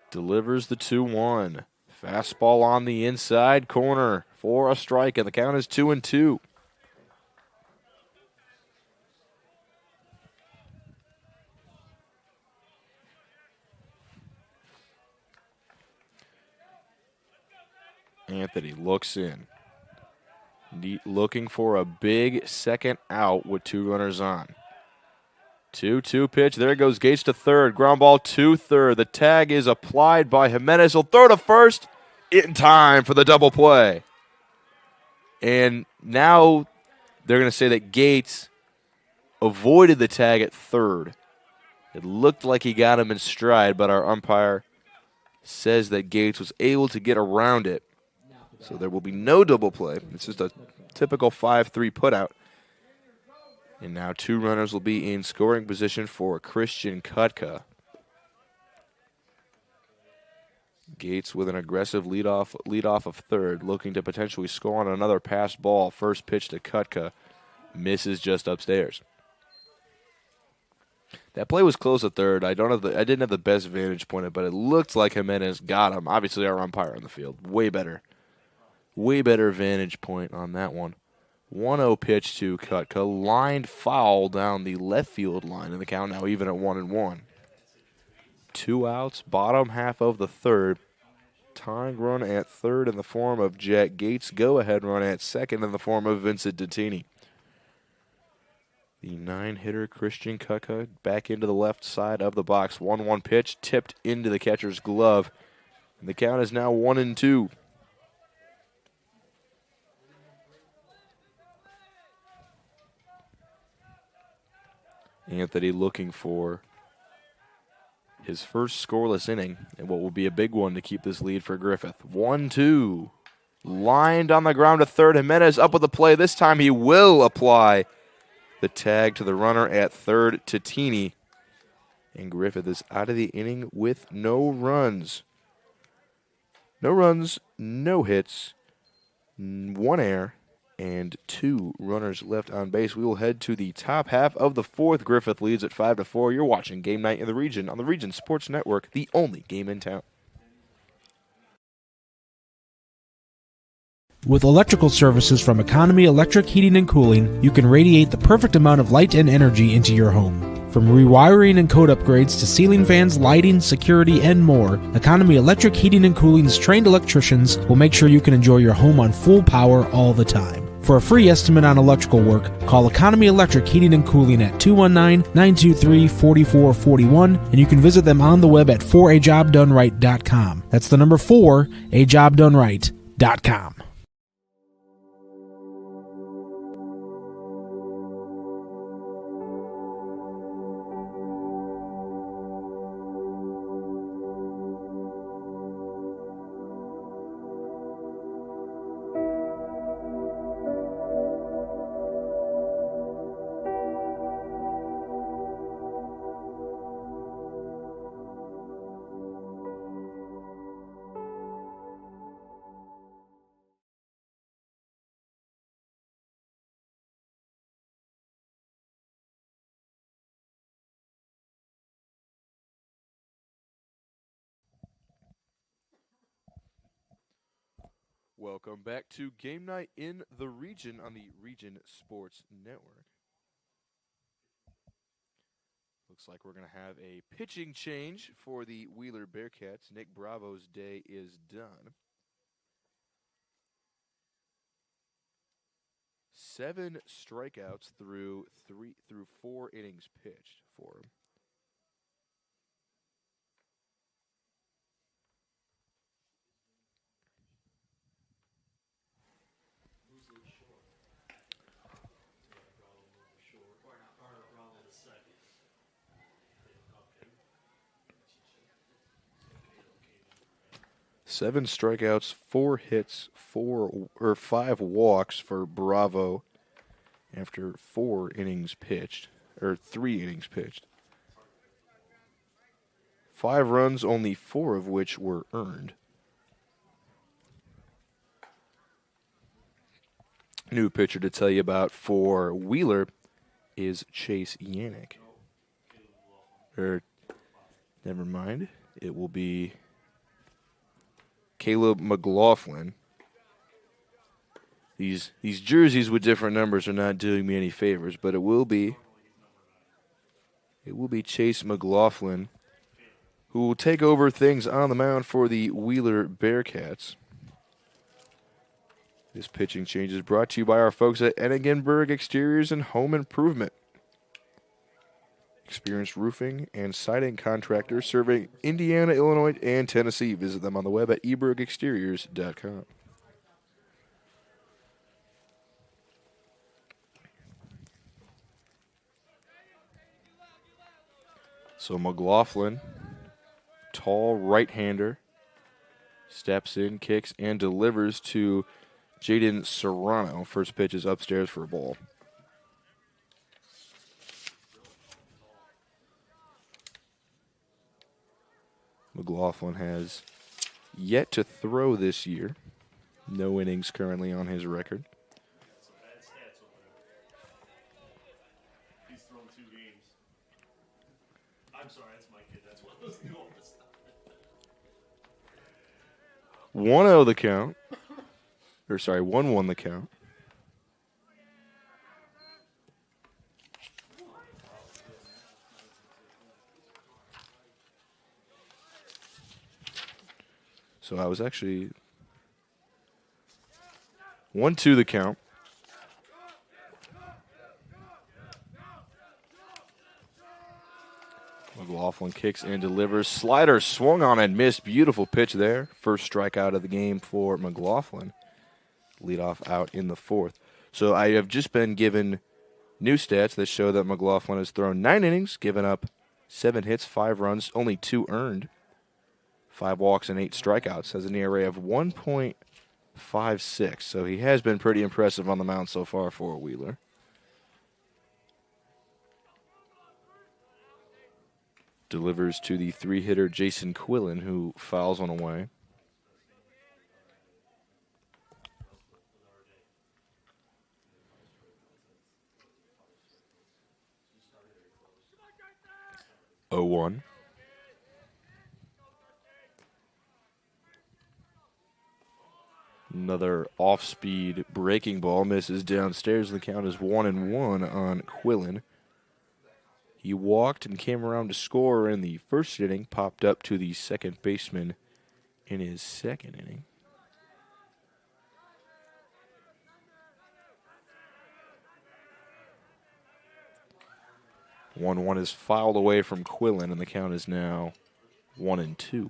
Delivers the 2-1. Fastball on the inside corner for a strike, and the count is 2-2. Anthony looks in. Looking for a big second out with 2 runners on. 2-2 pitch. There goes Gates to third. Ground ball to third. The tag is applied by Jimenez. He'll throw to first in time for the double play. And now they're going to say that Gates avoided the tag at third. It looked like he got him in stride, but our umpire says that Gates was able to get around it. So there will be no double play. It's just a typical 5-3 putout. And now 2 runners will be in scoring position for Christian Kutka. Gates with an aggressive leadoff of third, looking to potentially score on another pass ball. First pitch to Kutka, misses just upstairs. That play was close at third. I didn't have the best vantage point, but it looked like Jimenez got him. Obviously, our umpire on the field, way better vantage point on that one. 1-0 pitch to Kutka, lined foul down the left field line, and the count now even at 1-1. 2 outs, bottom half of the third. Tying run at third in the form of Jack Gates. Go-ahead run at second in the form of Vincent Dottini. The 9-hitter Christian Kuka back into the left side of the box. 1-1 pitch tipped into the catcher's glove. And the count is now 1-2. Anthony looking for his first scoreless inning and what will be a big one to keep this lead for Griffith. 1-2. Lined on the ground to third. Jimenez up with the play. This time he will apply the tag to the runner at third, Tatini. And Griffith is out of the inning with no runs. No runs, no hits, 1 error, and 2 runners left on base. We will head to the top half of the fourth. Griffith leads at 5-4. You're watching Game Night in the Region on the Region Sports Network, the only game in town. With electrical services from Economy Electric Heating and Cooling, you can radiate the perfect amount of light and energy into your home. From rewiring and code upgrades to ceiling fans, lighting, security, and more, Economy Electric Heating and Cooling's trained electricians will make sure you can enjoy your home on full power all the time. For a free estimate on electrical work, call Economy Electric Heating and Cooling at 219-923-4441, and you can visit them on the web at 4ajobdoneright.com. That's the number 4ajobdoneright.com. Welcome back to Game Night in the Region on the Region Sports Network. Looks like we're going to have a pitching change for the Wheeler Bearcats. Nick Bravo's day is done. 7 strikeouts through 4 innings pitched for him. Seven strikeouts, 4 hits, 5 walks for Bravo after 4 innings pitched, or 3 innings pitched. 5 runs, only 4 of which were earned. New pitcher to tell you about for Wheeler is Chase Yannick. Never mind. It will be Caleb McLaughlin. These jerseys with different numbers are not doing me any favors, but it will be Chase McLaughlin who will take over things on the mound for the Wheeler Bearcats. This pitching change is brought to you by our folks at Enigenberg Exteriors and Home Improvement. Experienced roofing and siding contractors serving Indiana, Illinois, and Tennessee. Visit them on the web at ebergexteriors.com. So McLaughlin, tall right-hander, steps in, kicks, and delivers to Jaden Serrano. First pitch is upstairs for a ball. McLaughlin has yet to throw this year. No innings currently on his record. He's thrown 2 games. I'm sorry, that's my kid. That's what was the oldest. 1-0 the count. 1-1 the count. So I was actually 1-2 the count. McLaughlin kicks and delivers. Slider swung on and missed. Beautiful pitch there. First strikeout of the game for McLaughlin. Leadoff out in the fourth. So I have just been given new stats that show that McLaughlin has thrown 9 innings, given up 7 hits, 5 runs, only 2 earned, 5 walks and 8 strikeouts. Has an ERA of 1.56. So he has been pretty impressive on the mound so far for Wheeler. Delivers to the 3-hitter Jason Quillen, who fouls one away. Oh, 1. Another off-speed breaking ball misses downstairs. The count is 1-1 on Quillen. He walked and came around to score in the first inning, popped up to the second baseman in his second inning. One is fouled away from Quillen, and the count is now 1-2.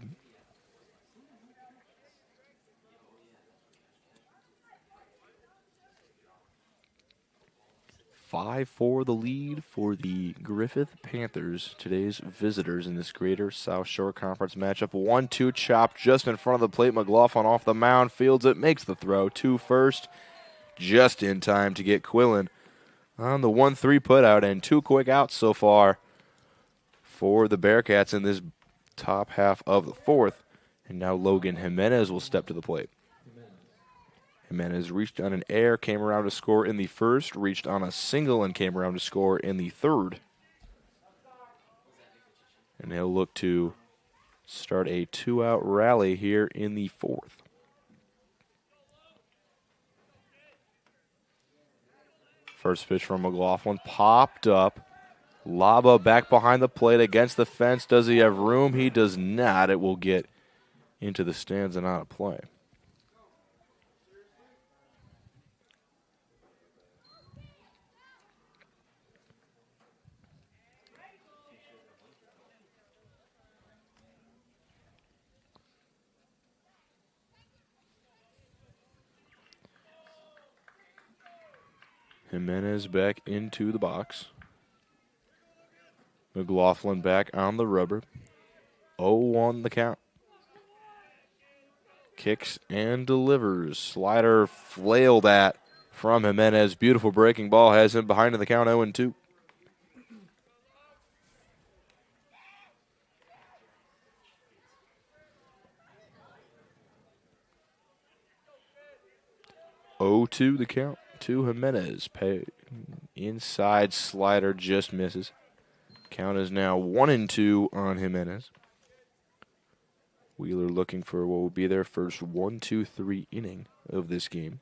5-4 the lead for the Griffith Panthers, today's visitors in this Greater South Shore Conference matchup. 1-2 chop just in front of the plate. McLaughlin off the mound, fields it, makes the throw to first, just in time to get Quillen on the 1-3 putout, and 2 quick outs so far for the Bearcats in this top half of the fourth. And now Logan Jimenez will step to the plate. Jimenez reached on an air, came around to score in the first, reached on a single and came around to score in the third. And he'll look to start a 2-out rally here in the fourth. First pitch from McLaughlin, popped up. Laba back behind the plate against the fence. Does he have room? He does not. It will get into the stands and out of play. Jimenez back into the box. McLaughlin back on the rubber. 0-1 the count. Kicks and delivers. Slider flailed at from Jimenez. Beautiful breaking ball has him behind in the count, 0-2. The count to Jimenez. Inside slider just misses. Count is now 1-2 on Jimenez. Wheeler looking for what will be their first 1-2-3 inning of this game.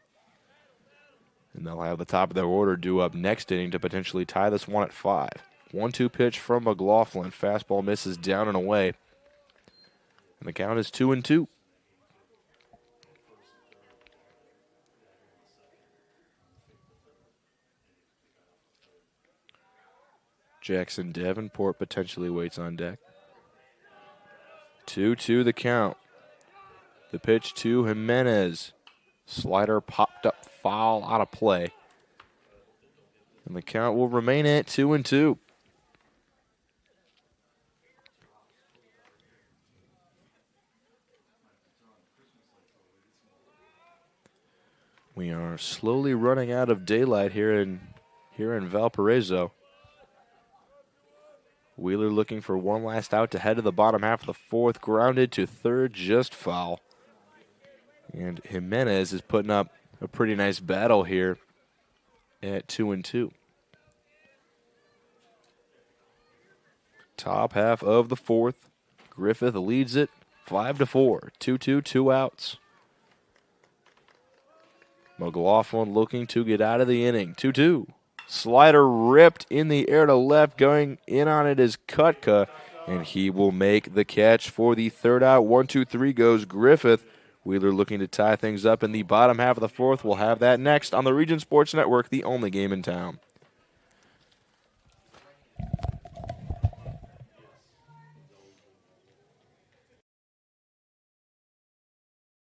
And they'll have the top of their order due up next inning to potentially tie this one at 5. 1-2 pitch from McLaughlin. Fastball misses down and away. And the count is 2-2. Jackson Davenport potentially waits on deck. 2-2 the count. The pitch to Jimenez. Slider popped up foul out of play. And the count will remain at 2-2. We are slowly running out of daylight here in Valparaiso. Wheeler looking for one last out to head to the bottom half of the fourth. Grounded to third, just foul. And Jimenez is putting up a pretty nice battle here at 2-2. Top half of the fourth. Griffith leads it 5-4. 2-2, 2 outs. McLaughlin looking to get out of the inning. 2-2. Slider ripped in the air to left. Going in on it is Kutka. and he will make the catch for the third out. 1-2-3 goes Griffith. Wheeler looking to tie things up in the bottom half of the fourth. We'll have that next on the Region Sports Network, the only game in town.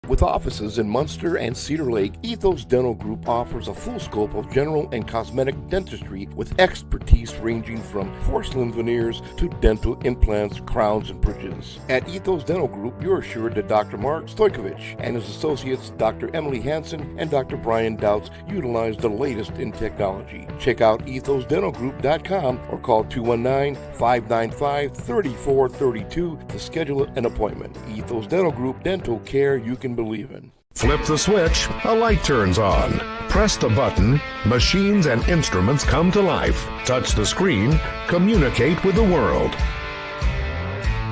With offices in Munster and Cedar Lake, Ethos Dental Group offers a full scope of general and cosmetic dentistry with expertise ranging from porcelain veneers to dental implants, crowns, and bridges. At Ethos Dental Group, you're assured that Dr. Mark Stojkovic and his associates, Dr. Emily Hansen and Dr. Brian Douts, utilize the latest in technology. Check out ethosdentalgroup.com or call 219-595-3432 to schedule an appointment. Ethos Dental Group, dental care you can believe in. Flip the switch, a light turns on. Press the button, machines and instruments come to life. Touch the screen, communicate with the world.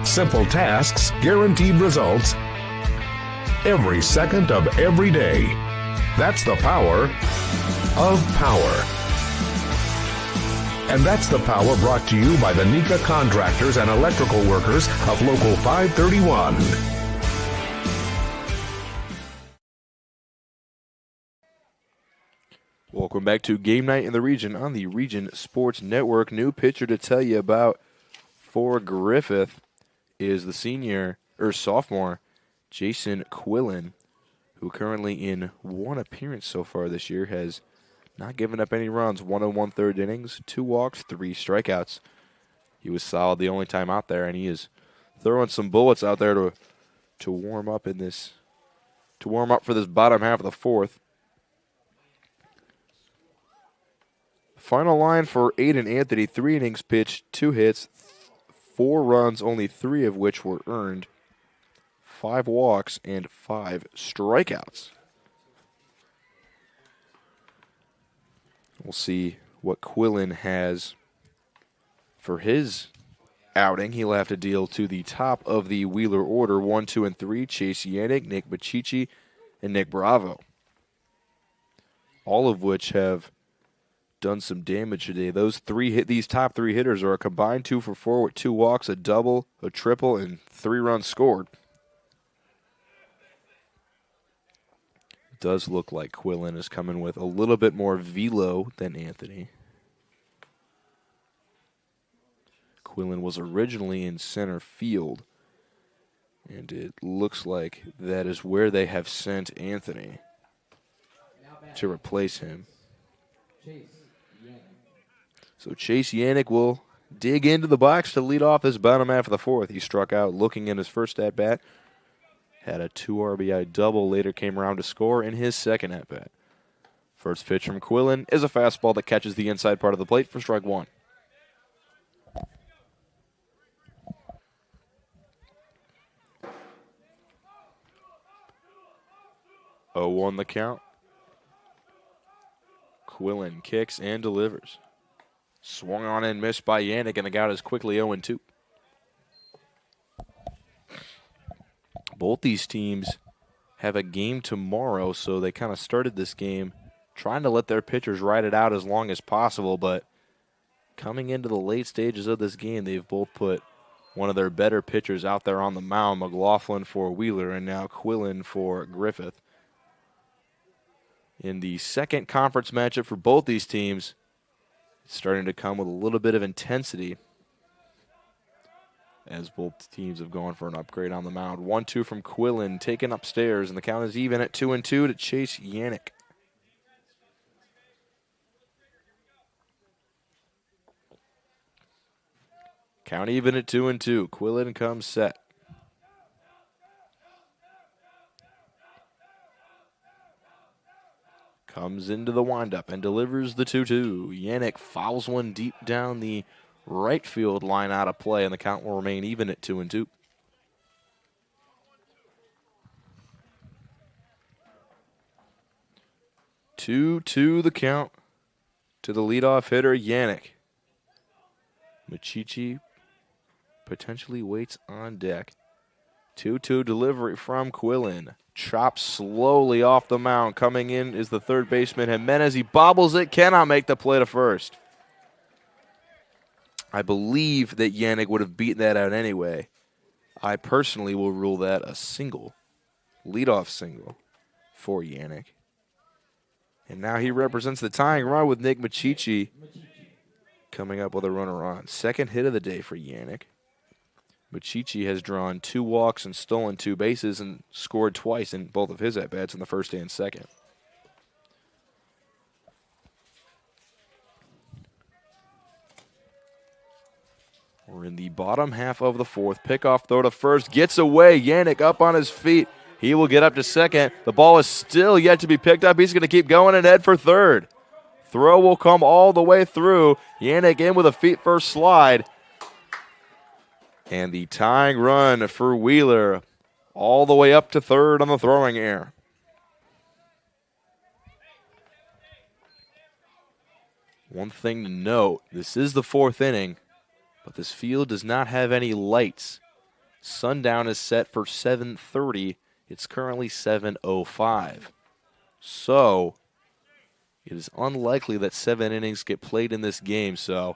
Simple tasks, guaranteed results, every second of every day. That's the power of power. And that's the power brought to you by the Nika contractors and electrical workers of Local 531. Welcome back to Game Night in the Region on the Region Sports Network. New pitcher to tell you about for Griffith is the sophomore, Jason Quillen, who currently in one appearance so far this year has not given up any runs. 1 1/3 innings, 2 walks, 3 strikeouts. He was solid the only time out there, and he is throwing some bullets out there to warm up for this bottom half of the fourth. Final line for Aiden Anthony, 3 innings pitched, 2 hits, 4 runs, only 3 of which were earned, 5 walks, and 5 strikeouts. We'll see what Quillen has for his outing. He'll have to deal to the top of the Wheeler order, 1, 2, and 3, Chase Yannick, Nick Bacici, and Nick Bravo. All of which have done some damage today. These top 3 hitters are a combined 2 for 4 with 2 walks, a double, a triple, and 3 runs scored. It does look like Quillen is coming with a little bit more velo than Anthony. Quillen was originally in center field, and it looks like that is where they have sent Anthony to replace him. So Chase Yannick will dig into the box to lead off this bottom half of the fourth. He struck out looking in his first at-bat. Had a 2 RBI double, later came around to score in his second at-bat. First pitch from Quillen is a fastball that catches the inside part of the plate for strike 1. On the count. Quillen kicks and delivers. Swung on and missed by Yannick, and the count is quickly 0-2. Both these teams have a game tomorrow, so they kind of started this game trying to let their pitchers ride it out as long as possible, but coming into the late stages of this game, they've both put one of their better pitchers out there on the mound, McLaughlin for Wheeler, and now Quillen for Griffith. In the second conference matchup for both these teams, it's starting to come with a little bit of intensity as both teams have gone for an upgrade on the mound. 1-2 from Quillen, taken upstairs, and the count is even at 2-2 to Chase Yannick. Count even at 2-2. Quillen comes set. Comes into the windup and delivers the 2-2. Yannick fouls one deep down the right field line out of play, and the count will remain even at 2-2. Two the count to the leadoff hitter, Yannick. Machichi potentially waits on deck. 2-2 delivery from Quillen. Chops slowly off the mound. Coming in is the third baseman, Jimenez. He bobbles it, cannot make the play to first. I believe that Yannick would have beaten that out anyway. I personally will rule that a single, leadoff single for Yannick. And now he represents the tying run with Nick Machichi coming up with a runner on. Second hit of the day for Yannick. Machichi has drawn 2 walks and stolen 2 bases and scored twice in both of his at-bats in the first and second. We're in the bottom half of the fourth. Pickoff throw to first. Gets away. Yannick up on his feet. He will get up to second. The ball is still yet to be picked up. He's going to keep going and head for third. Throw will come all the way through. Yannick in with a feet-first slide. And the tying run for Wheeler all the way up to third on the throwing error. One thing to note, this is the 4th inning, but this field does not have any lights. Sundown is set for 7:30. It's currently 7:05. So it is unlikely that 7 innings get played in this game. So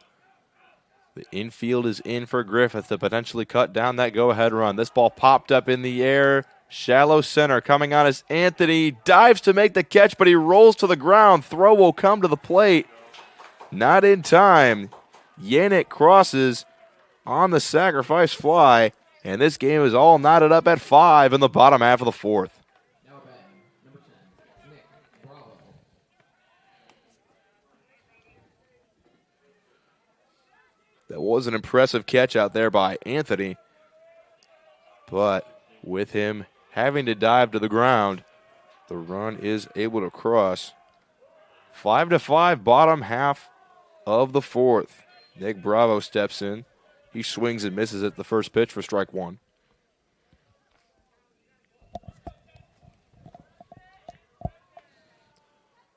the infield is in for Griffith to potentially cut down that go-ahead run. This ball popped up in the air. Shallow center coming on as Anthony dives to make the catch, but he rolls to the ground. Throw will come to the plate. Not in time. Yannick crosses on the sacrifice fly, and this game is all knotted up at 5 in the bottom half of the 4th. That was an impressive catch out there by Anthony, but with him having to dive to the ground, the run is able to cross. 5-5, bottom half of the 4th. Nick Bravo steps in. He swings and misses at the first pitch for strike 1.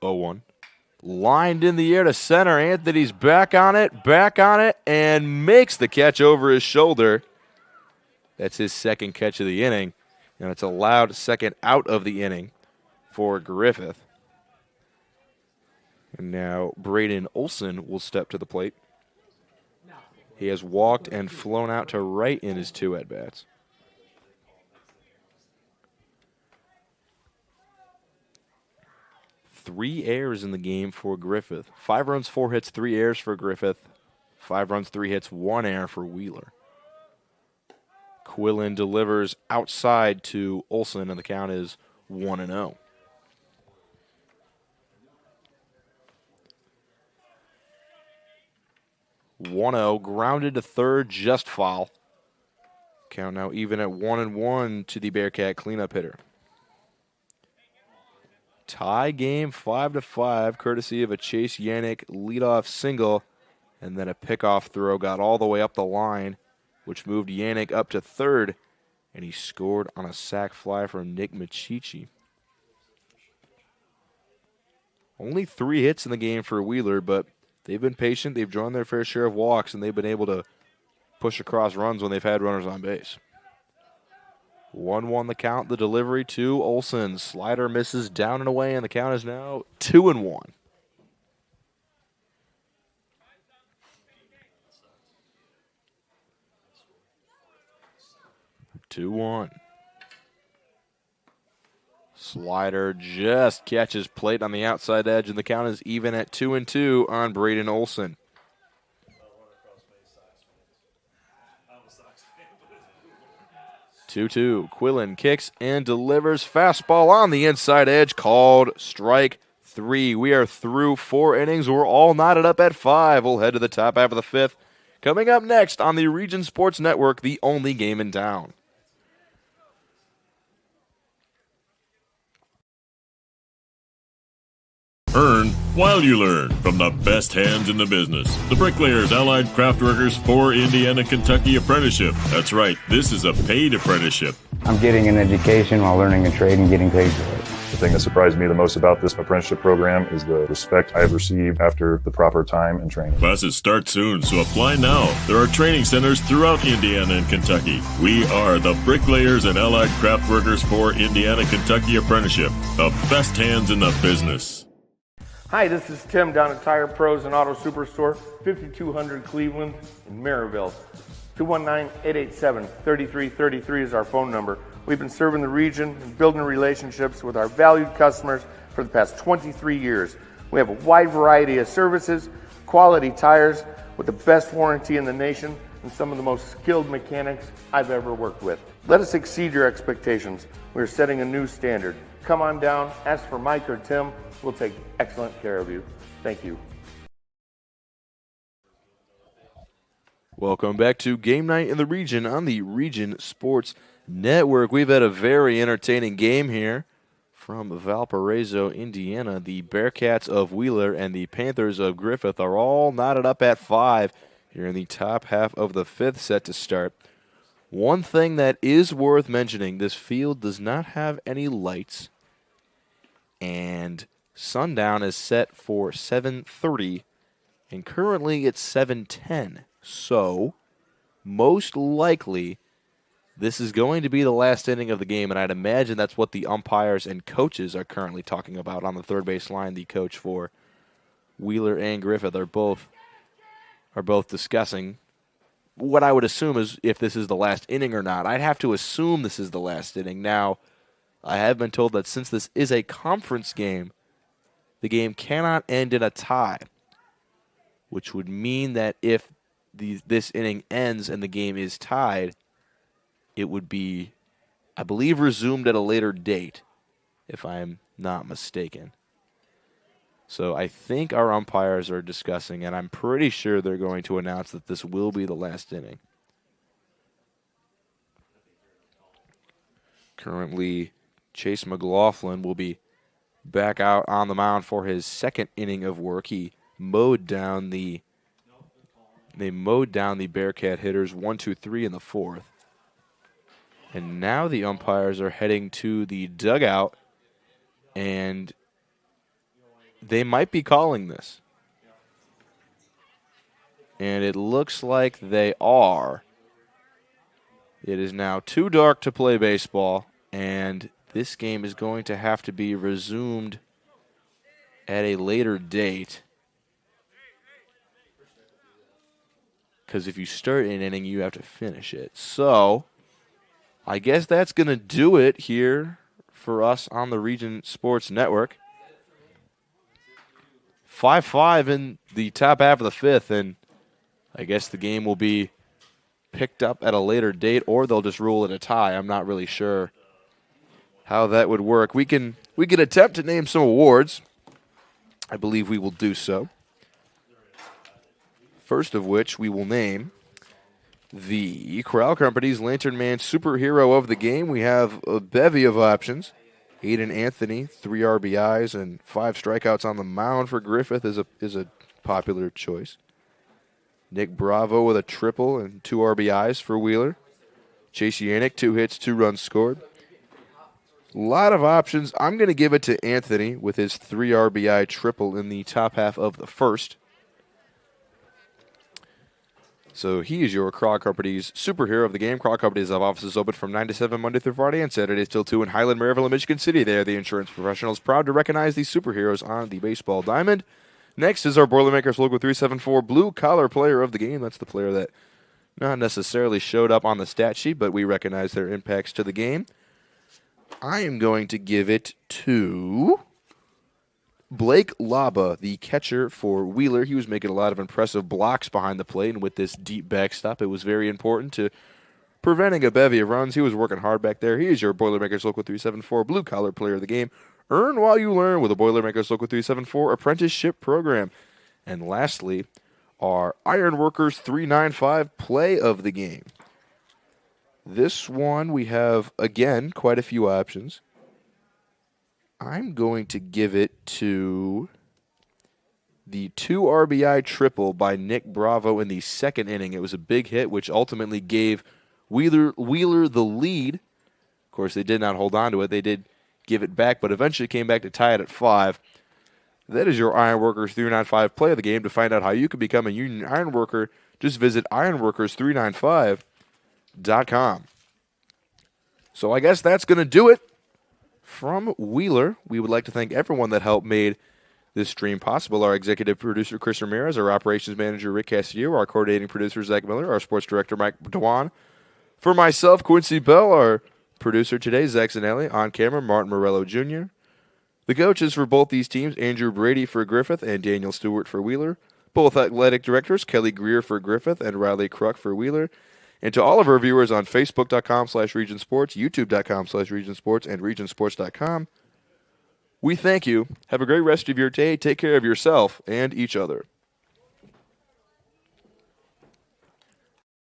Oh, 1. Lined in the air to center. Anthony's back on it, and makes the catch over his shoulder. That's his second catch of the inning, and it's a loud second out of the inning for Griffith. And now Braden Olson will step to the plate. He has walked and flown out to right in his 2 at-bats. Three errors in the game for Griffith. 5 runs, 4 hits, 3 errors for Griffith. 5 runs, 3 hits, 1 error for Wheeler. Quillen delivers outside to Olson, and the count is 1-0. Grounded to third, just foul. Count now even at 1-1 to the Bearcat cleanup hitter. Tie game 5-5, courtesy of a Chase Yannick leadoff single, and then a pickoff throw got all the way up the line, which moved Yannick up to third, and he scored on a sac fly from Nick Machichi. Only 3 hits in the game for Wheeler, but they've been patient. They've drawn their fair share of walks, and they've been able to push across runs when they've had runners on base. 1-1 the count, the delivery to Olson. Slider misses down and away, and the count is now 2-1. 2-1. Slider just catches plate on the outside edge, and the count is even at 2-2 on Braden Olson. 2-2. Quillen kicks and delivers. Fastball on the inside edge, called strike 3. We are through 4 innings. We're all knotted up at 5. We'll head to the top half of the 5th. Coming up next on the Region Sports Network, the only game in town. Earn while you learn from the best hands in the business. The Bricklayers Allied Craft Workers for Indiana, Kentucky Apprenticeship. That's right, this is a paid apprenticeship. I'm getting an education while learning a trade and getting paid for it. The thing that surprised me the most about this apprenticeship program is the respect I've received after the proper time and training. Classes start soon, so apply now. There are training centers throughout Indiana and Kentucky. We are the Bricklayers and Allied Craft Workers for Indiana, Kentucky Apprenticeship. The best hands in the business. Hi, this is Tim down at Tire Pros and Auto Superstore, 5200 Cleveland in Maryville. 219-887-3333 is our phone number. We've been serving the region and building relationships with our valued customers for the past 23 years. We have a wide variety of services, quality tires with the best warranty in the nation, and some of the most skilled mechanics I've ever worked with. Let us exceed your expectations. We're setting a new standard. Come on down, ask for Mike or Tim. We'll take excellent care of you. Thank you. Welcome back to Game Night in the Region on the Region Sports Network. We've had a very entertaining game here from Valparaiso, Indiana. The Bearcats of Wheeler and the Panthers of Griffith are all knotted up at 5 here in the top half of the 5th set to start. One thing that is worth mentioning, this field does not have any lights, and sundown is set for 7:30, and currently it's 7:10. So, most likely, this is going to be the last inning of the game, and I'd imagine that's what the umpires and coaches are currently talking about on the third base line. The coach for Wheeler and Griffith are both discussing what I would assume is if this is the last inning or not. I'd have to assume this is the last inning. Now, I have been told that since this is a conference game, the game cannot end in a tie, which would mean that if this inning ends and the game is tied, it would be, I believe, resumed at a later date, if I'm not mistaken. So I think our umpires are discussing, and I'm pretty sure they're going to announce that this will be the last inning. Currently, Chase McLaughlin will be back out on the mound for his second inning of work. They mowed down the Bearcat hitters 1, 2, 3 in the 4th. And now the umpires are heading to the dugout, and they might be calling this. And it looks like they are. It is now too dark to play baseball, and this game is going to have to be resumed at a later date. Because if you start an inning, you have to finish it. So, I guess that's going to do it here for us on the Region Sports Network. 5-5 in the top half of the 5th, and I guess the game will be picked up at a later date, or they'll just rule it a tie. I'm not really sure how that would work. We can attempt to name some awards. I believe we will do so. First of which we will name the Corral Company's Lantern Man Superhero of the Game. We have a bevy of options. Aiden Anthony, 3 RBIs and 5 strikeouts on the mound for Griffith is a popular choice. Nick Bravo with a triple and 2 RBIs for Wheeler. Chase Yannick, 2 hits, 2 runs scored. A lot of options. I'm going to give it to Anthony with his 3 RBI triple in the top half of the 1st. So he is your Corral Company's Superhero of the Game. Corral Company's have offices open from 9 to 7 Monday through Friday and Saturdays till 2 in Highland, Maryville, and Michigan City. They are the insurance professionals proud to recognize these superheroes on the baseball diamond. Next is our Boilermakers Local 374 Blue Collar Player of the Game. That's the player that not necessarily showed up on the stat sheet, but we recognize their impacts to the game. I am going to give it to Blake Laba, the catcher for Wheeler. He was making a lot of impressive blocks behind the plate, and with this deep backstop, it was very important to preventing a bevy of runs. He was working hard back there. He is your Boilermakers Local 374 Blue Collar Player of the Game. Earn while you learn with the Boilermakers Local 374 Apprenticeship Program. And lastly, our Ironworkers 395 Play of the Game. This one we have, again, quite a few options. I'm going to give it to the 2 RBI triple by Nick Bravo in the 2nd inning. It was a big hit, which ultimately gave Wheeler the lead. Of course, they did not hold on to it. They did give it back, but eventually came back to tie it at 5. That is your Ironworkers 395 Play of the Game. To find out how you can become a union ironworker, just visit ironworkers395.com. So I guess that's going to do it from Wheeler. We would like to thank everyone that helped made this stream possible. Our executive producer, Chris Ramirez, our operations manager, Rick Castillo, our coordinating producer, Zach Miller, our sports director, Mike Dewan. For myself, Quincy Bell, our producer today, Zach Zanelli, on camera, Martin Morello Jr. The coaches for both these teams, Andrew Brady for Griffith and Daniel Stewart for Wheeler. Both athletic directors, Kelly Greer for Griffith and Riley Kruk for Wheeler. And to all of our viewers on Facebook.com/RegionSports, YouTube.com/RegionSports, and RegionSports.com, we thank you. Have a great rest of your day. Take care of yourself and each other.